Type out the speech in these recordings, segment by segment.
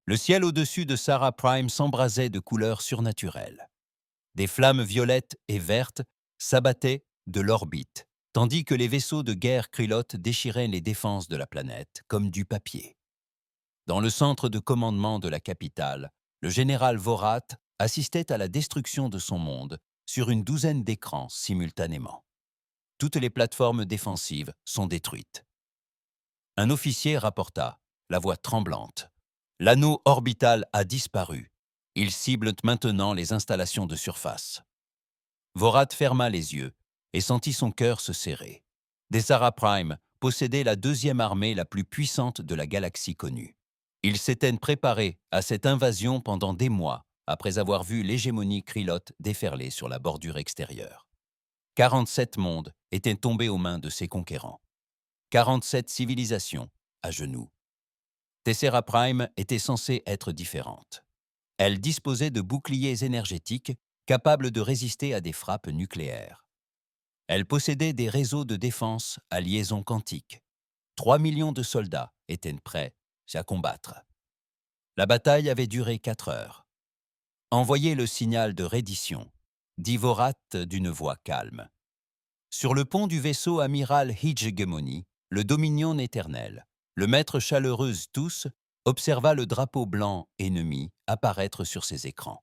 Le ciel au-dessus de Sarah Prime s'embrasait de couleurs surnaturelles. Des flammes violettes et vertes s'abattaient de l'orbite, tandis que les vaisseaux de guerre Krylotes déchiraient les défenses de la planète comme du papier. Dans le centre de commandement de la capitale, le général Vorat assistait à la destruction de son monde sur une douzaine d'écrans simultanément. Toutes les plateformes défensives sont détruites. Un officier rapporta, la voix tremblante. L'anneau orbital a disparu. Il cible maintenant les installations de surface. Vorat ferma les yeux et sentit son cœur se serrer. Des Sarah Prime possédaient la deuxième armée la plus puissante de la galaxie connue. Ils s'étaient préparés à cette invasion pendant des mois après avoir vu l'hégémonie Krylote déferler sur la bordure extérieure. 47 mondes étaient tombés aux mains de ses conquérants. 47 civilisations à genoux. Tessera Prime était censée être différente. Elle disposait de boucliers énergétiques capables de résister à des frappes nucléaires. Elle possédait des réseaux de défense à liaison quantique. 3 millions de soldats étaient prêts à combattre. La bataille avait duré 4 heures. Envoyez le signal de reddition, dit Vorat d'une voix calme. Sur le pont du vaisseau amiral Hegemony, le Dominion éternel, le maître chaleureux tous observa le drapeau blanc ennemi apparaître sur ses écrans.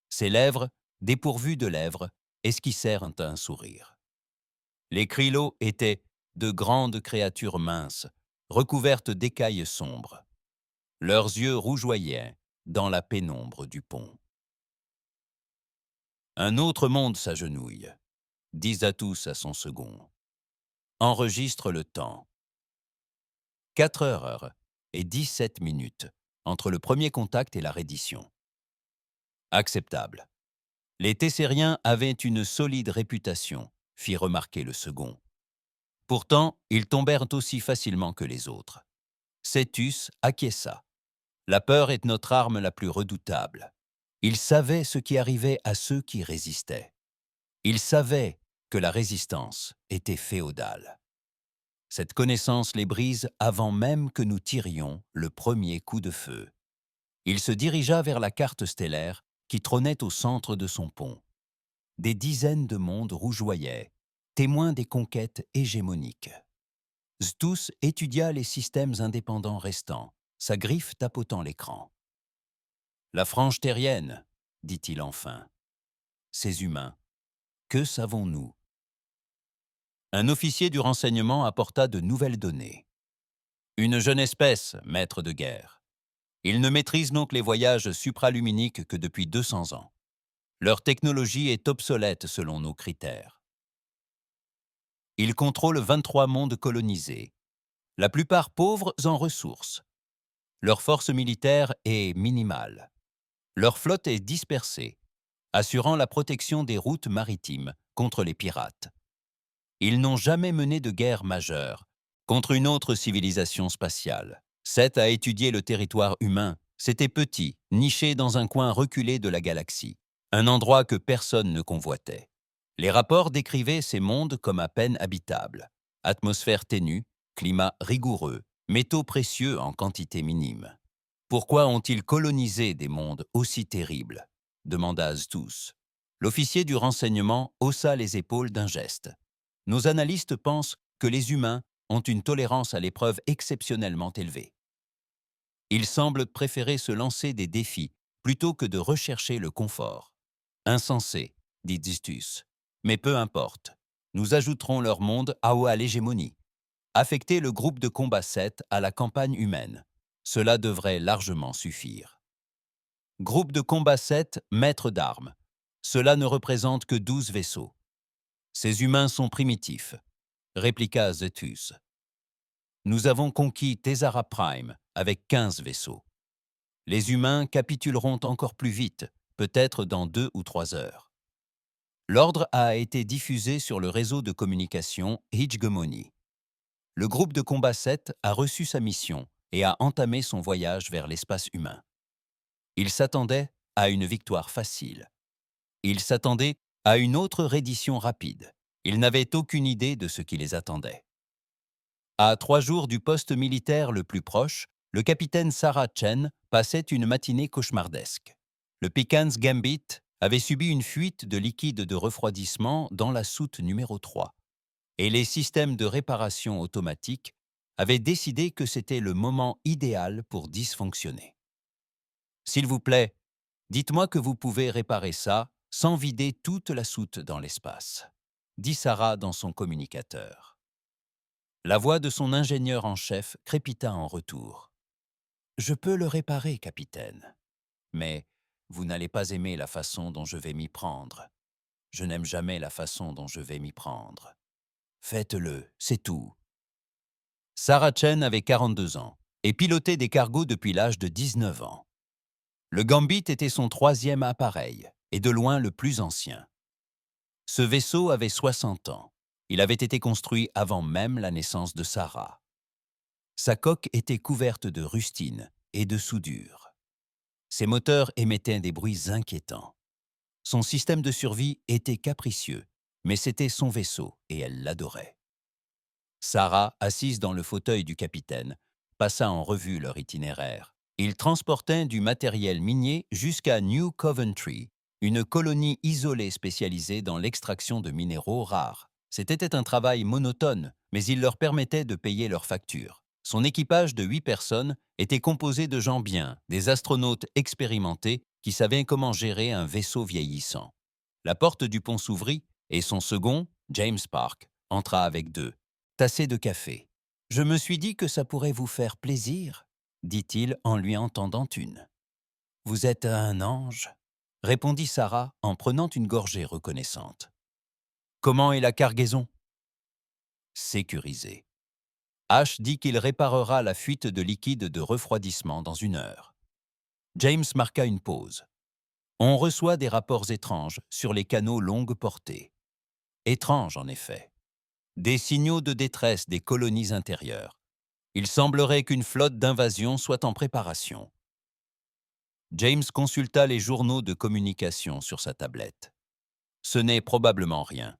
Ses lèvres, dépourvues de lèvres, esquissèrent un sourire. Les Krylos étaient de grandes créatures minces, recouvertes d'écailles sombres. Leurs yeux rougeoyaient dans la pénombre du pont. Un autre monde s'agenouille, dit Zatus à son second. Enregistre le temps. 4 heures et 17 minutes entre le premier contact et la reddition. Acceptable. Les Tessériens avaient une solide réputation, fit remarquer le second. Pourtant, ils tombèrent aussi facilement que les autres. Cetus acquiesça. La peur est notre arme la plus redoutable. Il savait ce qui arrivait à ceux qui résistaient. Il savait que la résistance était féodale. Cette connaissance les brise avant même que nous tirions le premier coup de feu. Il se dirigea vers la carte stellaire qui trônait au centre de son pont. Des dizaines de mondes rougeoyaient, témoins des conquêtes hégémoniques. Ztus étudia les systèmes indépendants restants, sa griffe tapotant l'écran. « La frange terrienne, dit-il enfin. Ces humains, que savons-nous » Un officier du renseignement apporta de nouvelles données. Une jeune espèce, maître de guerre. Ils ne maîtrisent donc les voyages supraluminiques que depuis 200 ans. Leur technologie est obsolète selon nos critères. Ils contrôlent 23 mondes colonisés, la plupart pauvres en ressources. Leur force militaire est minimale. Leur flotte est dispersée, assurant la protection des routes maritimes contre les pirates. Ils n'ont jamais mené de guerre majeure contre une autre civilisation spatiale. Seth a étudié le territoire humain. C'était petit, niché dans un coin reculé de la galaxie, un endroit que personne ne convoitait. Les rapports décrivaient ces mondes comme à peine habitables. Atmosphère ténue, climat rigoureux, métaux précieux en quantité minime. Pourquoi ont-ils colonisé des mondes aussi terribles ? Demanda Aztus. L'officier du renseignement haussa les épaules d'un geste. Nos analystes pensent que les humains ont une tolérance à l'épreuve exceptionnellement élevée. Ils semblent préférer se lancer des défis plutôt que de rechercher le confort. Insensé, dit Zistus. Mais peu importe. Nous ajouterons leur monde à l'hégémonie. Affecter le groupe de combat 7 à la campagne humaine. Cela devrait largement suffire. Groupe de combat 7, maître d'armes. Cela ne représente que 12 vaisseaux. Ces humains sont primitifs, répliqua Zetus. Nous avons conquis Tessera Prime avec 15 vaisseaux. Les humains capituleront encore plus vite, peut-être dans 2 ou 3 heures. L'ordre a été diffusé sur le réseau de communication Hegemony. Le groupe de combat 7 a reçu sa mission et a entamé son voyage vers l'espace humain. Il s'attendait à une victoire facile. Il s'attendait à une autre reddition rapide. Il n'avait aucune idée de ce qui les attendait. À 3 jours du poste militaire le plus proche, le capitaine Sarah Chen passait une matinée cauchemardesque. Le Pickens Gambit avait subi une fuite de liquide de refroidissement dans la soute numéro 3, et les systèmes de réparation automatique avaient décidé que c'était le moment idéal pour dysfonctionner. « S'il vous plaît, dites-moi que vous pouvez réparer ça sans vider toute la soute dans l'espace », dit Sarah dans son communicateur. La voix de son ingénieur en chef crépita en retour. « Je peux le réparer, capitaine. Mais vous n'allez pas aimer la façon dont je vais m'y prendre. Je n'aime jamais la façon dont je vais m'y prendre. Faites-le, c'est tout. » Sarah Chen avait 42 ans et pilotait des cargos depuis l'âge de 19 ans. Le Gambit était son 3e appareil et de loin le plus ancien. Ce vaisseau avait 60 ans. Il avait été construit avant même la naissance de Sarah. Sa coque était couverte de rustine et de soudure. Ses moteurs émettaient des bruits inquiétants. Son système de survie était capricieux, mais c'était son vaisseau et elle l'adorait. Sarah, assise dans le fauteuil du capitaine, passa en revue leur itinéraire. Ils transportaient du matériel minier jusqu'à New Coventry, une colonie isolée spécialisée dans l'extraction de minéraux rares. C'était un travail monotone, mais il leur permettait de payer leurs factures. Son équipage de 8 personnes était composé de gens bien, des astronautes expérimentés qui savaient comment gérer un vaisseau vieillissant. La porte du pont s'ouvrit et son second, James Park, entra avec 2 tassées de café. « Je me suis dit que ça pourrait vous faire plaisir », dit-il en lui en tendant une. « Vous êtes un ange », répondit Sarah en prenant une gorgée reconnaissante. « Comment est la cargaison ?»« Sécurisée. H dit qu'il réparera la fuite de liquide de refroidissement dans 1 heure. » James marqua une pause. « On reçoit des rapports étranges sur les canaux longue portée. » Étranges, en effet. Des signaux de détresse des colonies intérieures. Il semblerait qu'une flotte d'invasion soit en préparation. James consulta les journaux de communication sur sa tablette. Ce n'est probablement rien.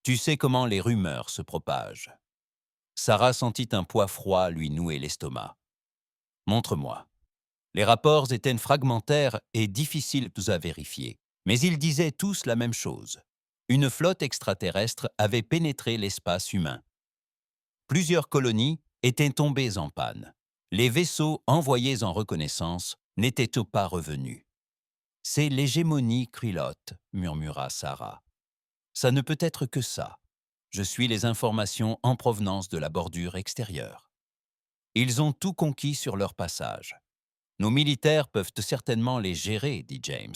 Tu sais comment les rumeurs se propagent. Sarah sentit un poids froid lui nouer l'estomac. Montre-moi. Les rapports étaient fragmentaires et difficiles à vérifier, mais ils disaient tous la même chose. Une flotte extraterrestre avait pénétré l'espace humain. Plusieurs colonies étaient tombées en panne. Les vaisseaux envoyés en reconnaissance n'étaient pas revenus. « C'est l'hégémonie Krylote », murmura Sarah. « Ça ne peut être que ça. Je suis les informations en provenance de la bordure extérieure. Ils ont tout conquis sur leur passage. Nos militaires peuvent certainement les gérer, dit James,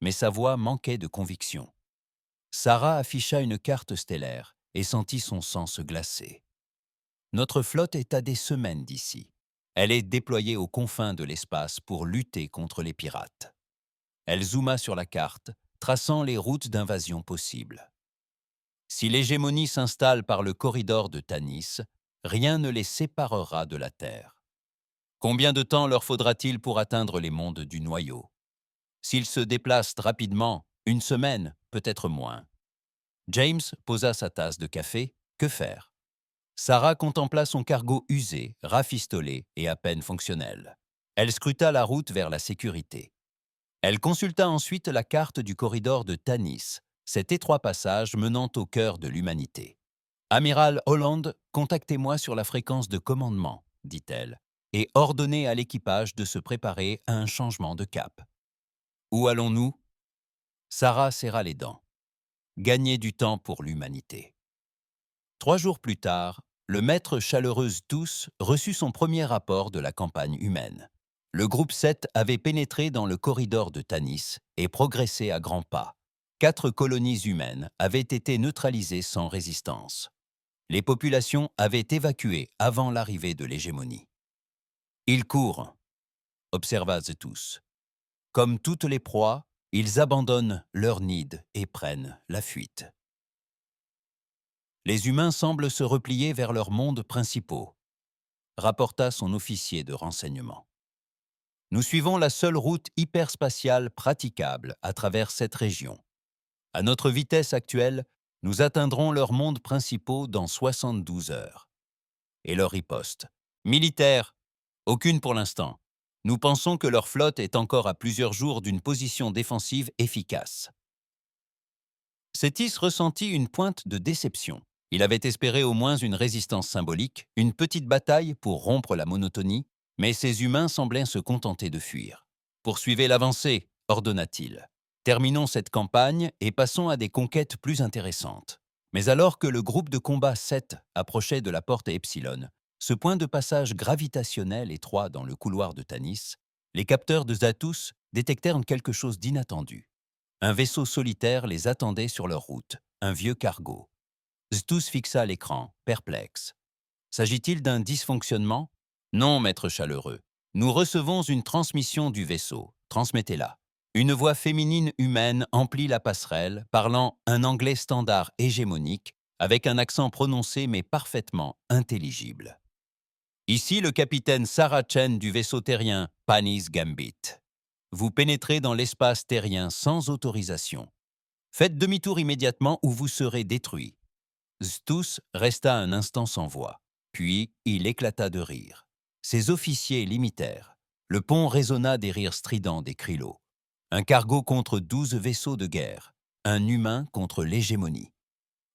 mais sa voix manquait de conviction. Sarah afficha une carte stellaire et sentit son sang se glacer. Notre flotte est à des semaines d'ici. Elle est déployée aux confins de l'espace pour lutter contre les pirates. Elle zooma sur la carte, traçant les routes d'invasion possibles. Si l'hégémonie s'installe par le corridor de Tanis, rien ne les séparera de la Terre. Combien de temps leur faudra-t-il pour atteindre les mondes du noyau? S'ils se déplacent rapidement, 1 semaine, peut-être moins. James posa sa tasse de café. Que faire? Sarah contempla son cargo usé, rafistolé et à peine fonctionnel. Elle scruta la route vers la sécurité. Elle consulta ensuite la carte du corridor de Tanis, cet étroit passage menant au cœur de l'humanité. « Amiral Holland, contactez-moi sur la fréquence de commandement, » dit-elle, et ordonnez à l'équipage de se préparer à un changement de cap. « Où allons-nous » Sarah serra les dents. Gagner du temps pour l'humanité. 3 jours plus tard, le maître Chaleureuse Tous reçut son premier rapport de la campagne humaine. Le groupe 7 avait pénétré dans le corridor de Tanis et progressé à grands pas. 4 colonies humaines avaient été neutralisées sans résistance. Les populations avaient évacué avant l'arrivée de l'hégémonie. « Ils courent », observa Zetus. « Comme toutes les proies, ils abandonnent leur nid et prennent la fuite. Les humains semblent se replier vers leurs mondes principaux, » rapporta son officier de renseignement. « Nous suivons la seule route hyperspatiale praticable à travers cette région. À notre vitesse actuelle, nous atteindrons leurs mondes principaux dans 72 heures. » Et leur riposte. « Militaires, Aucune pour l'instant. Nous pensons que leur flotte est encore à plusieurs jours d'une position défensive efficace. Sétis ressentit une pointe de déception. Il avait espéré au moins une résistance symbolique, une petite bataille pour rompre la monotonie, mais ces humains semblaient se contenter de fuir. Poursuivez l'avancée, ordonna-t-il. Terminons cette campagne et passons à des conquêtes plus intéressantes. Mais alors que le groupe de combat 7 approchait de la porte Epsilon, ce point de passage gravitationnel étroit dans le couloir de Tanis, les capteurs de Zatus détectèrent quelque chose d'inattendu. Un vaisseau solitaire les attendait sur leur route, un vieux cargo. Zatus fixa l'écran, perplexe. S'agit-il d'un dysfonctionnement? Non, maître chaleureux. Nous recevons une transmission du vaisseau. Transmettez-la. Une voix féminine humaine emplit la passerelle, parlant un anglais standard hégémonique, avec un accent prononcé mais parfaitement intelligible. Ici le capitaine Sarah Chen du vaisseau terrien Panis Gambit. Vous pénétrez dans l'espace terrien sans autorisation. Faites demi-tour immédiatement ou vous serez détruit. Zatus resta un instant sans voix. Puis il éclata de rire. Ses officiers l'imitèrent. Le pont résonna des rires stridents des Krylos. Un cargo contre 12 vaisseaux de guerre. Un humain contre l'hégémonie.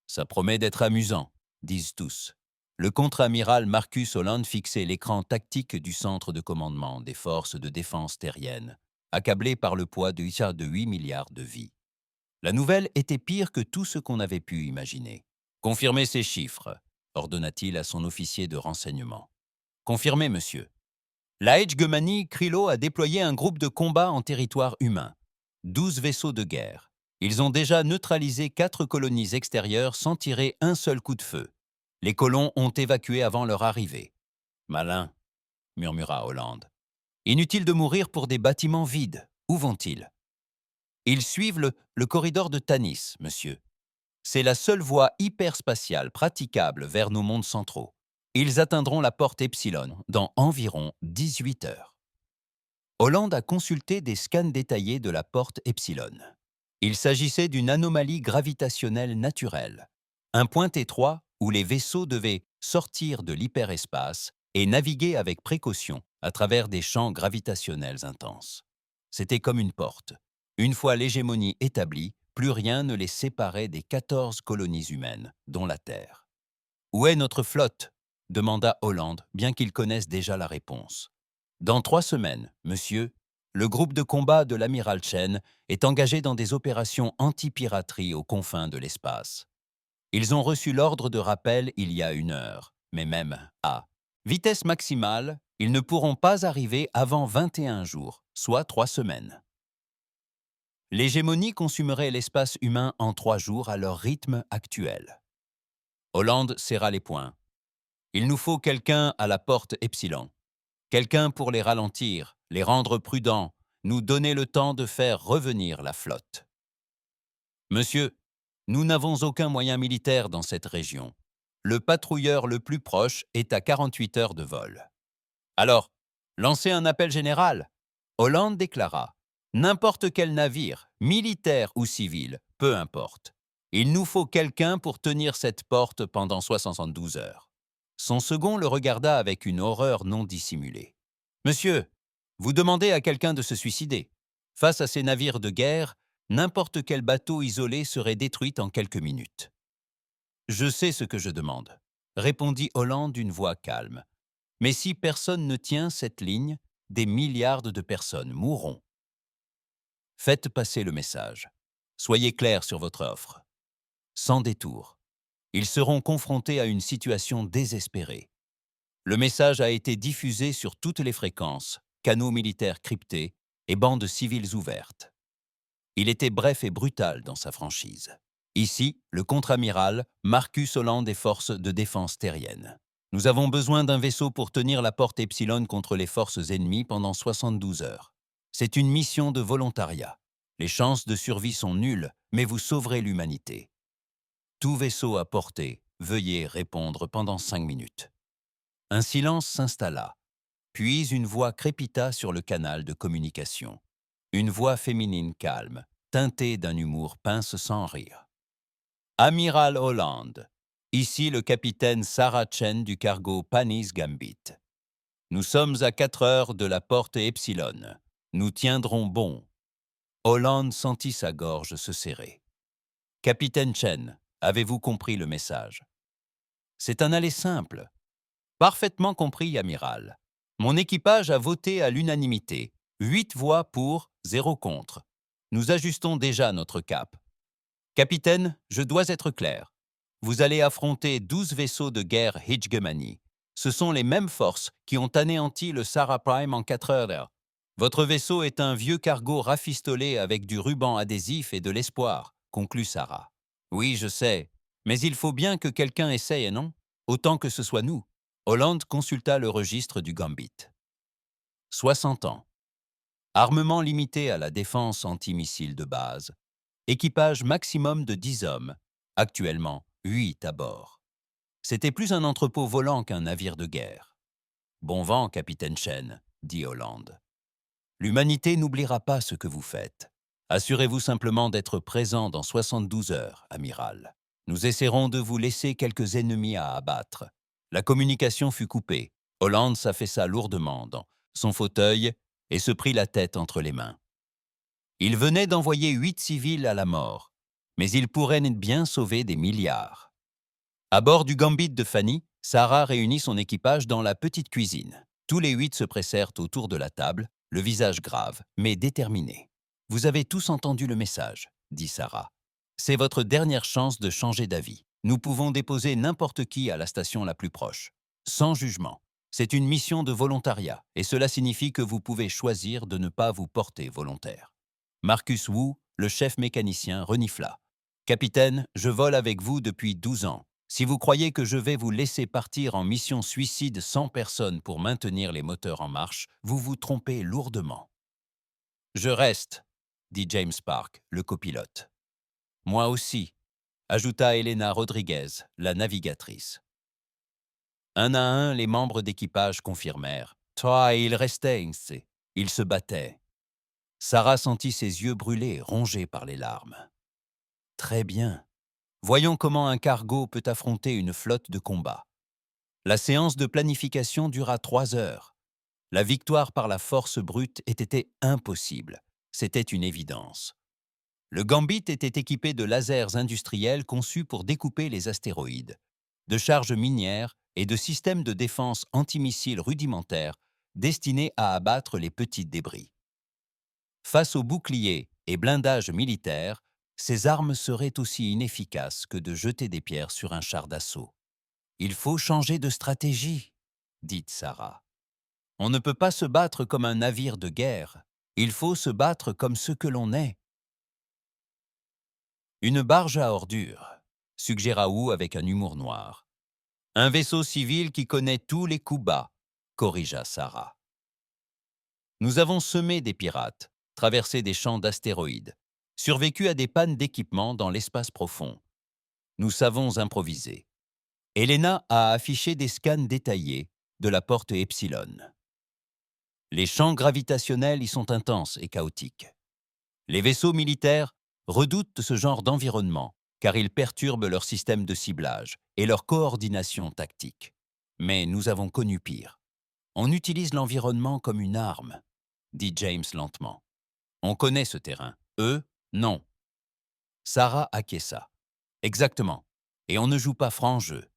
Ça promet d'être amusant, disent tous. Le contre-amiral Marcus Holland fixait l'écran tactique du centre de commandement des forces de défense terriennes, accablé par le poids de 8 milliards de vies. La nouvelle était pire que tout ce qu'on avait pu imaginer. Confirmez ces chiffres, ordonna-t-il à son officier de renseignement. Confirmez, monsieur. La hégémonie Krylo a déployé un groupe de combat en territoire humain. 12 vaisseaux de guerre. Ils ont déjà neutralisé 4 colonies extérieures sans tirer un seul coup de feu. Les colons ont évacué avant leur arrivée. Malin, murmura Holland. Inutile de mourir pour des bâtiments vides. Où vont-ils? Ils suivent le corridor de Tanis, monsieur. C'est la seule voie hyperspatiale praticable vers nos mondes centraux. Ils atteindront la porte Epsilon dans environ 18 heures. Holland a consulté des scans détaillés de la porte Epsilon. Il s'agissait d'une anomalie gravitationnelle naturelle, un point étroit où les vaisseaux devaient sortir de l'hyperespace et naviguer avec précaution à travers des champs gravitationnels intenses. C'était comme une porte. Une fois l'hégémonie établie, plus rien ne les séparait des 14 colonies humaines, dont la Terre. « Où est notre flotte ?» demanda Holland, bien qu'il connaisse déjà la réponse. « Dans 3 semaines, monsieur, le groupe de combat de l'amiral Chen est engagé dans des opérations anti-piraterie aux confins de l'espace. Ils ont reçu l'ordre de rappel il y a 1 heure, mais même à vitesse maximale, ils ne pourront pas arriver avant 21 jours, soit 3 semaines. L'hégémonie consumerait l'espace humain en 3 jours à leur rythme actuel. » Holland serra les poings. « Il nous faut quelqu'un à la porte Epsilon. Quelqu'un pour les ralentir, les rendre prudents, nous donner le temps de faire revenir la flotte. » Monsieur, nous n'avons aucun moyen militaire dans cette région. Le patrouilleur le plus proche est à 48 heures de vol. Alors, lancez un appel général. Holland déclara. N'importe quel navire, militaire ou civil, peu importe. Il nous faut quelqu'un pour tenir cette porte pendant 72 heures. Son second le regarda avec une horreur non dissimulée. Monsieur, vous demandez à quelqu'un de se suicider. Face à ces navires de guerre, n'importe quel bateau isolé serait détruit en quelques minutes. Je sais ce que je demande, répondit Holland d'une voix calme. Mais si personne ne tient cette ligne, des milliards de personnes mourront. Faites passer le message. Soyez clair sur votre offre. Sans détour. Ils seront confrontés à une situation désespérée. Le message a été diffusé sur toutes les fréquences, canaux militaires cryptés et bandes civiles ouvertes. Il était bref et brutal dans sa franchise. Ici, le contre-amiral Marcus Holland des forces de défense terriennes. Nous avons besoin d'un vaisseau pour tenir la porte Epsilon contre les forces ennemies pendant 72 heures. C'est une mission de volontariat. Les chances de survie sont nulles, mais vous sauverez l'humanité. Tout vaisseau à portée, veuillez répondre pendant 5 minutes. Un silence s'installa, puis une voix crépita sur le canal de communication. Une voix féminine calme, teintée d'un humour pince sans rire. Amiral Holland, ici le capitaine Sarah Chen du cargo Panis Gambit. Nous sommes à 4 heures de la porte Epsilon. Nous tiendrons bon. Holland sentit sa gorge se serrer. Capitaine Chen, avez-vous compris le message? C'est un aller simple. Parfaitement compris, amiral. Mon équipage a voté à l'unanimité. 8 voix pour, 0 contre. Nous ajustons déjà notre cap. Capitaine, je dois être clair. Vous allez affronter 12 vaisseaux de guerre Hijgemani. Ce sont les mêmes forces qui ont anéanti le Sarah Prime en 4 heures. Votre vaisseau est un vieux cargo rafistolé avec du ruban adhésif et de l'espoir, conclut Sarah. Oui, je sais, mais il faut bien que quelqu'un essaye, non? Autant que ce soit nous. Holland consulta le registre du Gambit. 60 ans. Armement limité à la défense antimissile de base. Équipage maximum de 10 hommes. Actuellement, 8 à bord. C'était plus un entrepôt volant qu'un navire de guerre. Bon vent, capitaine Chen, dit Holland. L'humanité n'oubliera pas ce que vous faites. Assurez-vous simplement d'être présent dans 72 heures, amiral. Nous essaierons de vous laisser quelques ennemis à abattre. La communication fut coupée. Holland s'affaissa lourdement dans son fauteuil et se prit la tête entre les mains. Il venait d'envoyer 8 civils à la mort, mais il pourrait bien sauver des milliards. À bord du Gambit de Fanny, Sarah réunit son équipage dans la petite cuisine. Tous les 8 se pressèrent autour de la table, le visage grave, mais déterminé. « Vous avez tous entendu le message, » dit Sarah. « C'est votre dernière chance de changer d'avis. Nous pouvons déposer n'importe qui à la station la plus proche. Sans jugement. C'est une mission de volontariat, et cela signifie que vous pouvez choisir de ne pas vous porter volontaire. » Marcus Wu, le chef mécanicien, renifla. « Capitaine, je vole avec vous depuis 12 ans. Si vous croyez que je vais vous laisser partir en mission suicide sans personne pour maintenir les moteurs en marche, vous vous trompez lourdement. »« Je reste, » dit James Park, le copilote. « Moi aussi, » ajouta Elena Rodriguez, la navigatrice. Un à un, les membres d'équipage confirmèrent. Toi, il restait, il se battait. Sarah sentit ses yeux brûlés, rongés par les larmes. « Très bien. Voyons comment un cargo peut affronter une flotte de combat. » La séance de planification dura 3 heures. La victoire par la force brute était impossible. C'était une évidence. Le Gambit était équipé de lasers industriels conçus pour découper les astéroïdes, de charges minières et de systèmes de défense antimissiles rudimentaires destinés à abattre les petits débris. Face aux boucliers et blindages militaires, ces armes seraient aussi inefficaces que de jeter des pierres sur un char d'assaut. « Il faut changer de stratégie, » dit Sarah. « On ne peut pas se battre comme un navire de guerre. Il faut se battre comme ce que l'on est. » « Une barge à ordures, » suggéra Wu avec un humour noir. « Un vaisseau civil qui connaît tous les coups bas, » corrigea Sarah. « Nous avons semé des pirates, traversé des champs d'astéroïdes, survécu à des pannes d'équipement dans l'espace profond. Nous savons improviser. » Elena a affiché des scans détaillés de la porte Epsilon. Les champs gravitationnels y sont intenses et chaotiques. Les vaisseaux militaires redoutent ce genre d'environnement car ils perturbent leur système de ciblage et leur coordination tactique. Mais nous avons connu pire. On utilise l'environnement comme une arme, dit James lentement. On connaît ce terrain. Eux, non. Sarah acquiesça. Exactement. Et on ne joue pas franc jeu.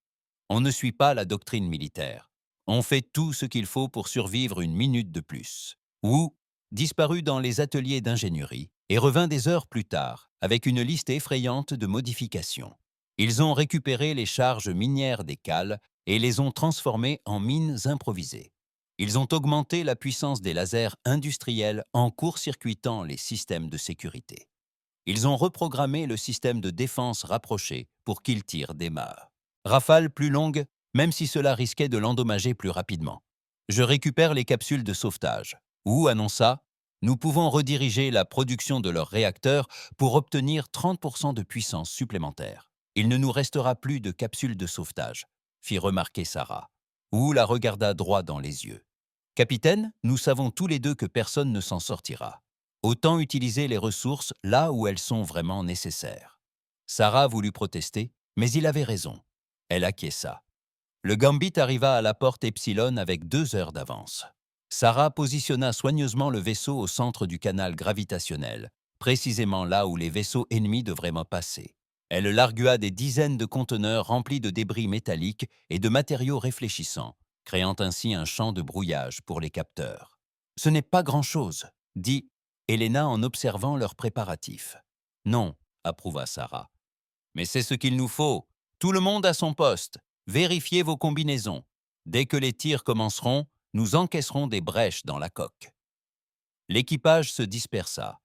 On ne suit pas la doctrine militaire. On fait tout ce qu'il faut pour survivre une minute de plus. Wu disparut dans les ateliers d'ingénierie et revint des heures plus tard avec une liste effrayante de modifications. Ils ont récupéré les charges minières des cales et les ont transformées en mines improvisées. Ils ont augmenté la puissance des lasers industriels en court-circuitant les systèmes de sécurité. Ils ont reprogrammé le système de défense rapproché pour qu'il tire des mâts. Rafale plus longue, même si cela risquait de l'endommager plus rapidement. Je récupère les capsules de sauvetage. Wu annonça « Nous pouvons rediriger la production de leurs réacteurs pour obtenir 30% de puissance supplémentaire. Il ne nous restera plus de capsules de sauvetage », fit remarquer Sarah. Wu la regarda droit dans les yeux. « Capitaine, nous savons tous les deux que personne ne s'en sortira. Autant utiliser les ressources là où elles sont vraiment nécessaires. » Sarah voulut protester, mais il avait raison. Elle acquiesça. Le Gambit arriva à la porte Epsilon avec 2 heures d'avance. Sarah positionna soigneusement le vaisseau au centre du canal gravitationnel, précisément là où les vaisseaux ennemis devraient passer. Elle largua des dizaines de conteneurs remplis de débris métalliques et de matériaux réfléchissants, créant ainsi un champ de brouillage pour les capteurs. « Ce n'est pas grand-chose », dit Elena en observant leurs préparatifs. « Non », approuva Sarah. « Mais c'est ce qu'il nous faut. Tout le monde à son poste. Vérifiez vos combinaisons. Dès que les tirs commenceront, nous encaisserons des brèches dans la coque. » L'équipage se dispersa.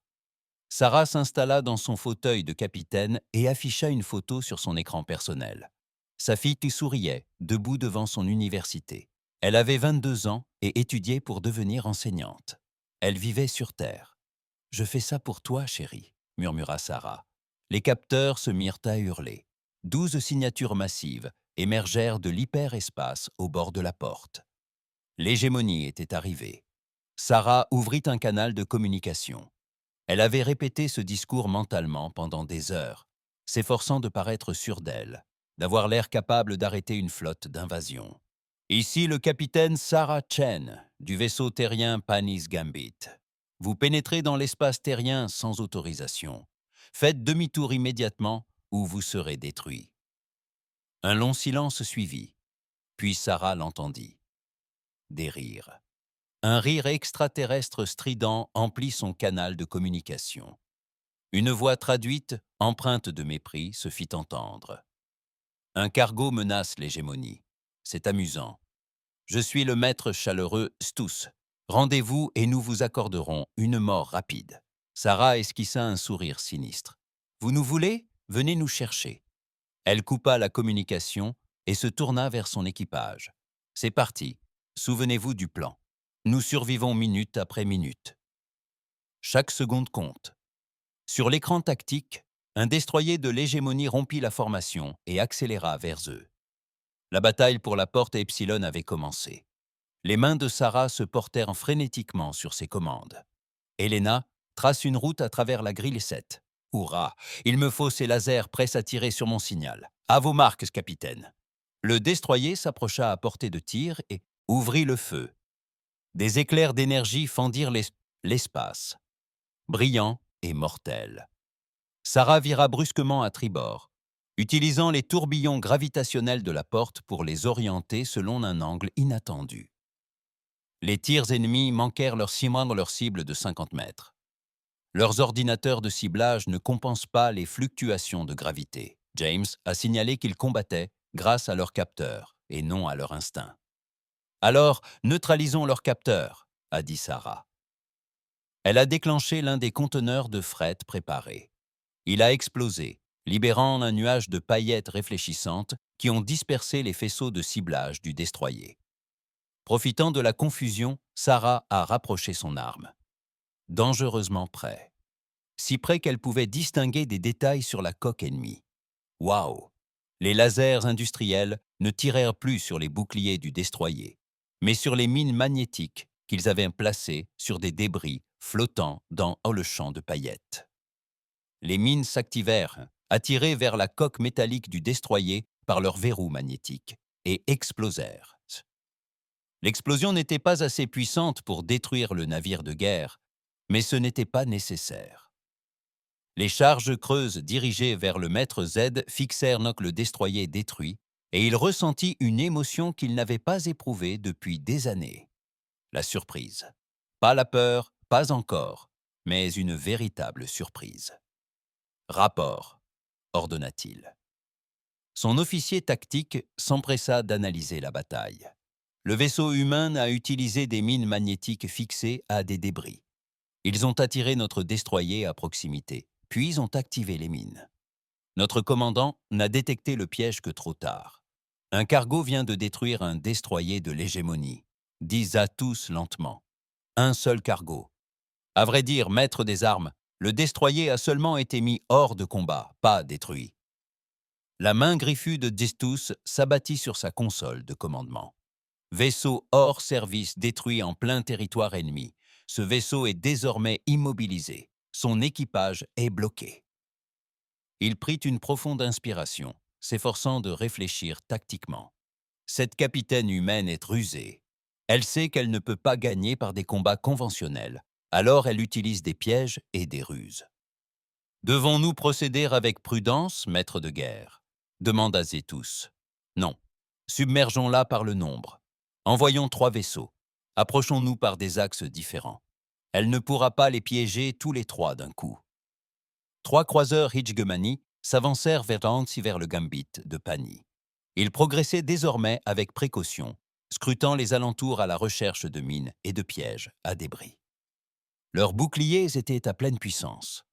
Sarah s'installa dans son fauteuil de capitaine et afficha une photo sur son écran personnel. Sa fille souriait, debout devant son université. Elle avait 22 ans et étudiait pour devenir enseignante. Elle vivait sur Terre. « Je fais ça pour toi, chérie », murmura Sarah. Les capteurs se mirent à hurler. 12 signatures massives émergèrent de l'hyperespace au bord de la porte. L'hégémonie était arrivée. Sarah ouvrit un canal de communication. Elle avait répété ce discours mentalement pendant des heures, s'efforçant de paraître sûre d'elle, d'avoir l'air capable d'arrêter une flotte d'invasion. « Ici le capitaine Sarah Chen, du vaisseau terrien Panis Gambit. Vous pénétrez dans l'espace terrien sans autorisation. Faites demi-tour immédiatement ou vous serez détruit. » Un long silence suivit, puis Sarah l'entendit. Des rires. Un rire extraterrestre strident emplit son canal de communication. Une voix traduite, empreinte de mépris, se fit entendre. « Un cargo menace l'hégémonie. C'est amusant. Je suis le maître chaleureux Stus. Rendez-vous et nous vous accorderons une mort rapide. » Sarah esquissa un sourire sinistre. « Vous nous voulez? Venez nous chercher. » Elle coupa la communication et se tourna vers son équipage. « C'est parti. Souvenez-vous du plan. Nous survivons minute après minute. » Chaque seconde compte. Sur l'écran tactique, un destroyer de l'hégémonie rompit la formation et accéléra vers eux. La bataille pour la porte Epsilon avait commencé. Les mains de Sarah se portèrent frénétiquement sur ses commandes. Elena trace une route à travers la grille 7. « Hurrah! Il me faut ces lasers prêts à tirer sur mon signal. À vos marques, capitaine. » Le destroyer s'approcha à portée de tir et ouvrit le feu. Des éclairs d'énergie fendirent l'espace, brillants et mortels. Sarah vira brusquement à tribord, utilisant les tourbillons gravitationnels de la porte pour les orienter selon un angle inattendu. Les tirs ennemis manquèrent leur cible de 50 mètres. Leurs ordinateurs de ciblage ne compensent pas les fluctuations de gravité. James a signalé qu'ils combattaient grâce à leurs capteurs et non à leur instinct. « Alors, neutralisons leurs capteurs », a dit Sarah. Elle a déclenché l'un des conteneurs de fret préparés. Il a explosé, libérant un nuage de paillettes réfléchissantes qui ont dispersé les faisceaux de ciblage du destroyer. Profitant de la confusion, Sarah a rapproché son arme. Dangereusement près. Si près qu'elle pouvait distinguer des détails sur la coque ennemie. Waouh! Les lasers industriels ne tirèrent plus sur les boucliers du destroyer, mais sur les mines magnétiques qu'ils avaient placées sur des débris flottant dans le champ de paillettes. Les mines s'activèrent, attirées vers la coque métallique du destroyer par leurs verrous magnétiques, et explosèrent. L'explosion n'était pas assez puissante pour détruire le navire de guerre, mais ce n'était pas nécessaire. Les charges creuses dirigées vers le maître Z fixèrent le destroyer détruit, et il ressentit une émotion qu'il n'avait pas éprouvée depuis des années. La surprise. Pas la peur, pas encore, mais une véritable surprise. « Rapport », ordonna-t-il. Son officier tactique s'empressa d'analyser la bataille. Le vaisseau humain a utilisé des mines magnétiques fixées à des débris. Ils ont attiré notre destroyer à proximité, puis ont activé les mines. Notre commandant n'a détecté le piège que trop tard. Un cargo vient de détruire un destroyer de l'hégémonie, dit Zatus lentement. Un seul cargo. À vrai dire, maître des armes, le destroyer a seulement été mis hors de combat, pas détruit. La main griffue de Zatus s'abattit sur sa console de commandement. Vaisseau hors service détruit en plein territoire ennemi. Ce vaisseau est désormais immobilisé. Son équipage est bloqué. Il prit une profonde inspiration, s'efforçant de réfléchir tactiquement. Cette capitaine humaine est rusée. Elle sait qu'elle ne peut pas gagner par des combats conventionnels, alors elle utilise des pièges et des ruses. Devons-nous procéder avec prudence, maître de guerre demanda Zétus. Non. Submergeons-la par le nombre. Envoyons 3 vaisseaux. Approchons-nous par des axes différents. Elle ne pourra pas les piéger tous les 3 d'un coup. 3 croiseurs Hidgemani s'avancèrent vers le Gambit de Pani. Ils progressaient désormais avec précaution, scrutant les alentours à la recherche de mines et de pièges à débris. Leurs boucliers étaient à pleine puissance.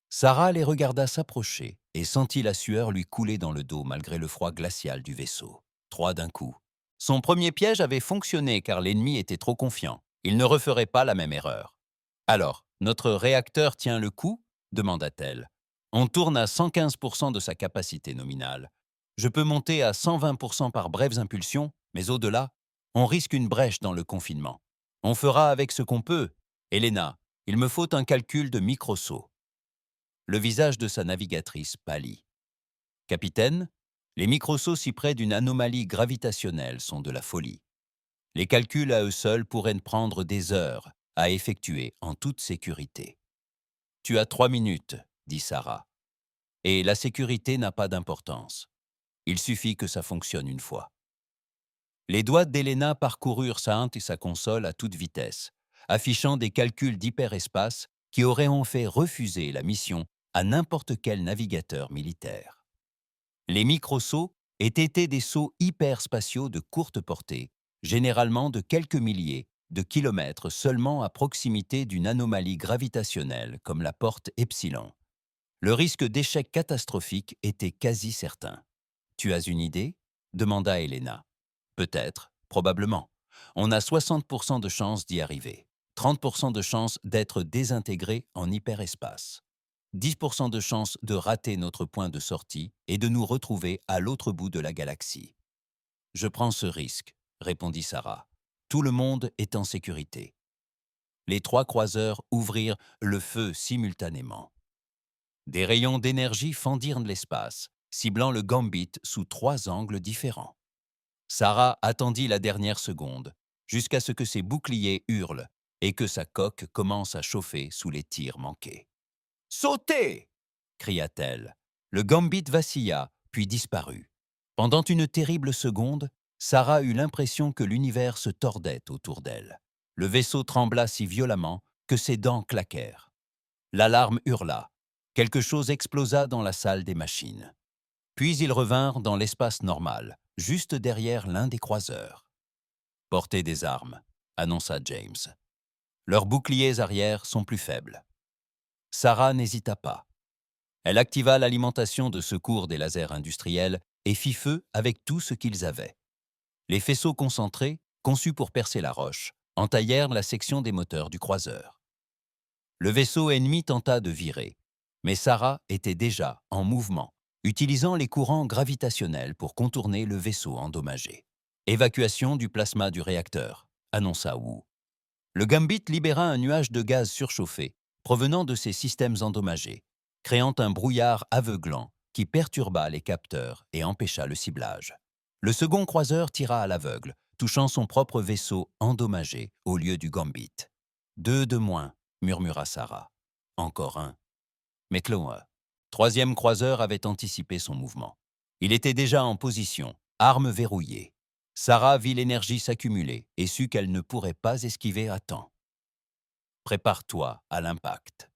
Sarah les regarda s'approcher et sentit la sueur lui couler dans le dos malgré le froid glacial du vaisseau. 3 d'un coup. Son premier piège avait fonctionné car l'ennemi était trop confiant. Il ne referait pas la même erreur. Alors, notre réacteur tient le coup demanda-t-elle. On tourne à 115% de sa capacité nominale. Je peux monter à 120% par brèves impulsions, mais au-delà, on risque une brèche dans le confinement. On fera avec ce qu'on peut. Helena, il me faut un calcul de microsaut. Le visage de sa navigatrice pâlit. Capitaine, les microsauts si près d'une anomalie gravitationnelle sont de la folie. Les calculs à eux seuls pourraient prendre des heures à effectuer en toute sécurité. Tu as 3 minutes, dit Sarah. Et la sécurité n'a pas d'importance. Il suffit que ça fonctionne une fois. Les doigts d'Helena parcoururent sa hante et sa console à toute vitesse, affichant des calculs d'hyperespace qui auraient en fait refuser la mission à n'importe quel navigateur militaire. Les microsauts étaient des sauts hyperspatiaux de courte portée, généralement de quelques milliers de kilomètres seulement à proximité d'une anomalie gravitationnelle comme la porte Epsilon. Le risque d'échec catastrophique était quasi certain. « Tu as une idée ?» demanda Helena. « Peut-être, probablement. On a 60% de chances d'y arriver, 30% de chances d'être désintégré en hyperespace, 10% de chances de rater notre point de sortie et de nous retrouver à l'autre bout de la galaxie. »« Je prends ce risque, » répondit Sarah. « Tout le monde est en sécurité. » Les 3 croiseurs ouvrirent le feu simultanément. Des rayons d'énergie fendirent l'espace, ciblant le Gambit sous 3 angles différents. Sarah attendit la dernière seconde, jusqu'à ce que ses boucliers hurlent et que sa coque commence à chauffer sous les tirs manqués. « Sautez !» cria-t-elle. Le Gambit vacilla, puis disparut. Pendant une terrible seconde, Sarah eut l'impression que l'univers se tordait autour d'elle. Le vaisseau trembla si violemment que ses dents claquèrent. L'alarme hurla. Quelque chose explosa dans la salle des machines. Puis ils revinrent dans l'espace normal, juste derrière l'un des croiseurs. « Portez des armes, » annonça James. « Leurs boucliers arrière sont plus faibles. » Sarah n'hésita pas. Elle activa l'alimentation de secours des lasers industriels et fit feu avec tout ce qu'ils avaient. Les faisceaux concentrés, conçus pour percer la roche, entaillèrent la section des moteurs du croiseur. Le vaisseau ennemi tenta de virer, mais Sarah était déjà en mouvement, utilisant les courants gravitationnels pour contourner le vaisseau endommagé. « Évacuation du plasma du réacteur », annonça Wu. Le Gambit libéra un nuage de gaz surchauffé provenant de ses systèmes endommagés, créant un brouillard aveuglant qui perturba les capteurs et empêcha le ciblage. Le second croiseur tira à l'aveugle, touchant son propre vaisseau endommagé au lieu du Gambit. « 2 de moins, » murmura Sarah. « Encore un. » Mais Chloé, troisième croiseur, avait anticipé son mouvement. Il était déjà en position, arme verrouillée. Sarah vit l'énergie s'accumuler et sut qu'elle ne pourrait pas esquiver à temps. « Prépare-toi à l'impact. »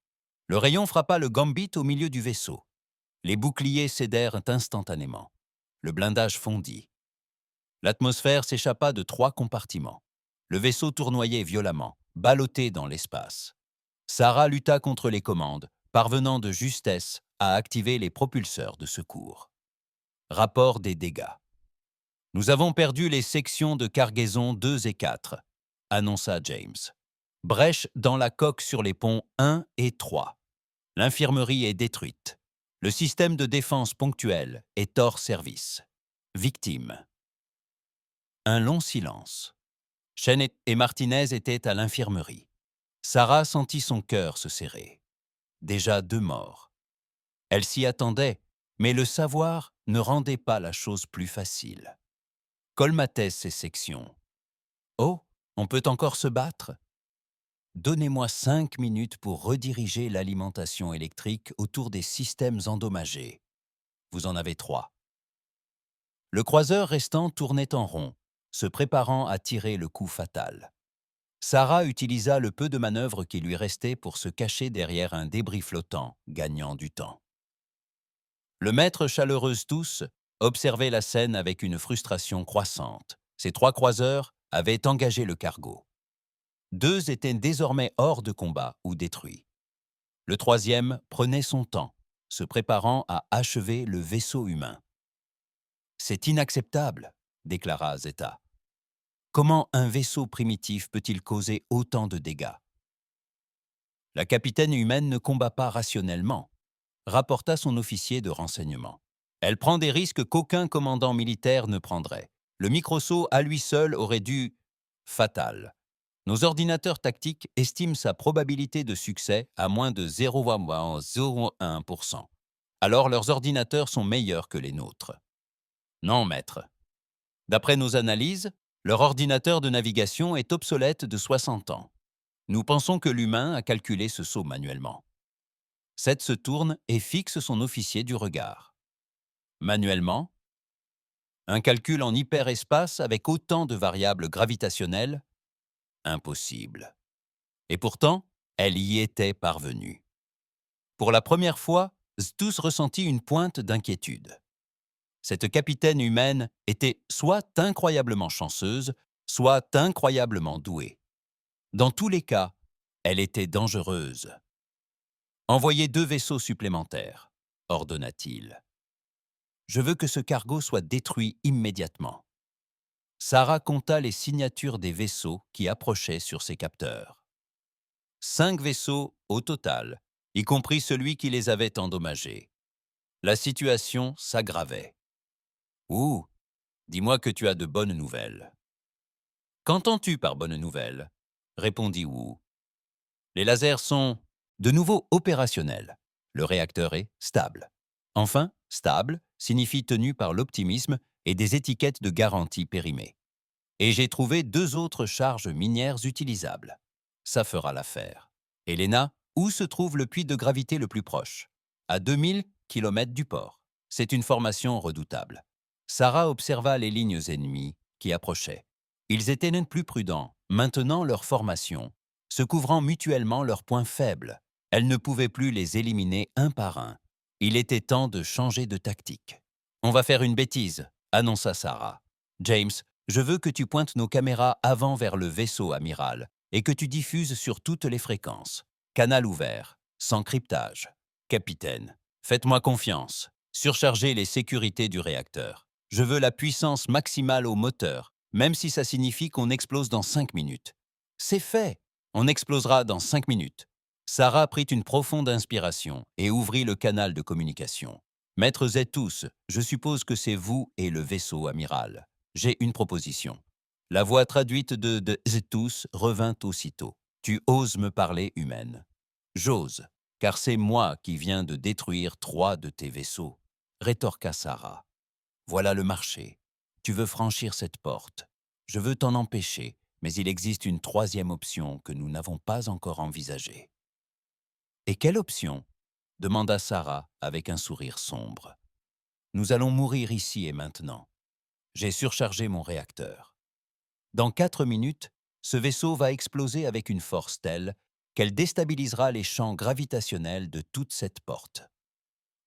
Le rayon frappa le Gambit au milieu du vaisseau. Les boucliers cédèrent instantanément. Le blindage fondit. L'atmosphère s'échappa de 3 compartiments. Le vaisseau tournoyait violemment, ballotté dans l'espace. Sarah lutta contre les commandes, parvenant de justesse à activer les propulseurs de secours. Rapport des dégâts. « Nous avons perdu les sections de cargaison 2 et 4, » annonça James. « Brèche dans la coque sur les ponts 1 et 3. L'infirmerie est détruite. Le système de défense ponctuel est hors service. Victime. » Un long silence. Chen et Martinez étaient à l'infirmerie. Sarah sentit son cœur se serrer. Déjà 2 morts. Elle s'y attendait, mais le savoir ne rendait pas la chose plus facile. colmatait ses sections. Oh, on peut encore se battre? Donnez-moi 5 minutes pour rediriger l'alimentation électrique autour des systèmes endommagés. Vous en avez 3. Le croiseur restant tournait en rond, se préparant à tirer le coup fatal. Sarah utilisa le peu de manœuvre qui lui restait pour se cacher derrière un débris flottant, gagnant du temps. Le maître chaleureuse tous observait la scène avec une frustration croissante. Ces 3 croiseurs avaient engagé le cargo. 2 étaient désormais hors de combat ou détruits. Le 3e prenait son temps, se préparant à achever le vaisseau humain. « C'est inacceptable », déclara Zeta. « Comment un vaisseau primitif peut-il causer autant de dégâts ?» La capitaine humaine ne combat pas rationnellement, rapporta son officier de renseignement. Elle prend des risques qu'aucun commandant militaire ne prendrait. Le microsaut à lui seul aurait dû... fatal. Nos ordinateurs tactiques estiment sa probabilité de succès à moins de 0,01%. Alors leurs ordinateurs sont meilleurs que les nôtres. Non, maître. D'après nos analyses, leur ordinateur de navigation est obsolète de 60 ans. Nous pensons que l'humain a calculé ce saut manuellement. Seth se tourne et fixe son officier du regard. Manuellement? Un calcul en hyperespace avec autant de variables gravitationnelles? Impossible. Et pourtant, elle y était parvenue. Pour la première fois, Stus ressentit une pointe d'inquiétude. Cette capitaine humaine était soit incroyablement chanceuse, soit incroyablement douée. Dans tous les cas, elle était dangereuse. « Envoyez 2 vaisseaux supplémentaires », ordonna-t-il. « Je veux que ce cargo soit détruit immédiatement. » Sarah compta les signatures des vaisseaux qui approchaient sur ses capteurs. 5 vaisseaux au total, y compris celui qui les avait endommagés. La situation s'aggravait. « Ouh, dis-moi que tu as de bonnes nouvelles. »« Qu'entends-tu par bonnes nouvelles ?» répondit Wu. « Les lasers sont de nouveau opérationnels. Le réacteur est stable. » Enfin, stable signifie tenu par l'optimisme et des étiquettes de garantie périmées. Et j'ai trouvé 2 autres charges minières utilisables. Ça fera l'affaire. Elena, où se trouve le puits de gravité le plus proche? À 2000 km du port. C'est une formation redoutable. Sarah observa les lignes ennemies qui approchaient. Ils étaient non plus prudents, maintenant leur formation, se couvrant mutuellement leurs points faibles. Elle ne pouvait plus les éliminer un par un. Il était temps de changer de tactique. « On va faire une bêtise », annonça Sarah. « James, je veux que tu pointes nos caméras avant vers le vaisseau amiral et que tu diffuses sur toutes les fréquences. Canal ouvert, sans cryptage. Capitaine, faites-moi confiance. Surchargez les sécurités du réacteur. Je veux la puissance maximale au moteur, même si ça signifie qu'on explose dans 5 minutes. » « C'est fait. On explosera dans 5 minutes. » Sarah prit une profonde inspiration et ouvrit le canal de communication. « Maître Zetus, je suppose que c'est vous et le vaisseau amiral. J'ai une proposition. » La voix traduite de Zetus revint aussitôt. « Tu oses me parler humaine. »« J'ose, car c'est moi qui viens de détruire 3 de tes vaisseaux. » rétorqua Sarah. « Voilà le marché. Tu veux franchir cette porte. Je veux t'en empêcher, mais il existe une 3e option que nous n'avons pas encore envisagée. »« Et quelle option ?» demanda Sarah avec un sourire sombre. « Nous allons mourir ici et maintenant. J'ai surchargé mon réacteur. Dans 4 minutes, ce vaisseau va exploser avec une force telle qu'elle déstabilisera les champs gravitationnels de toute cette porte.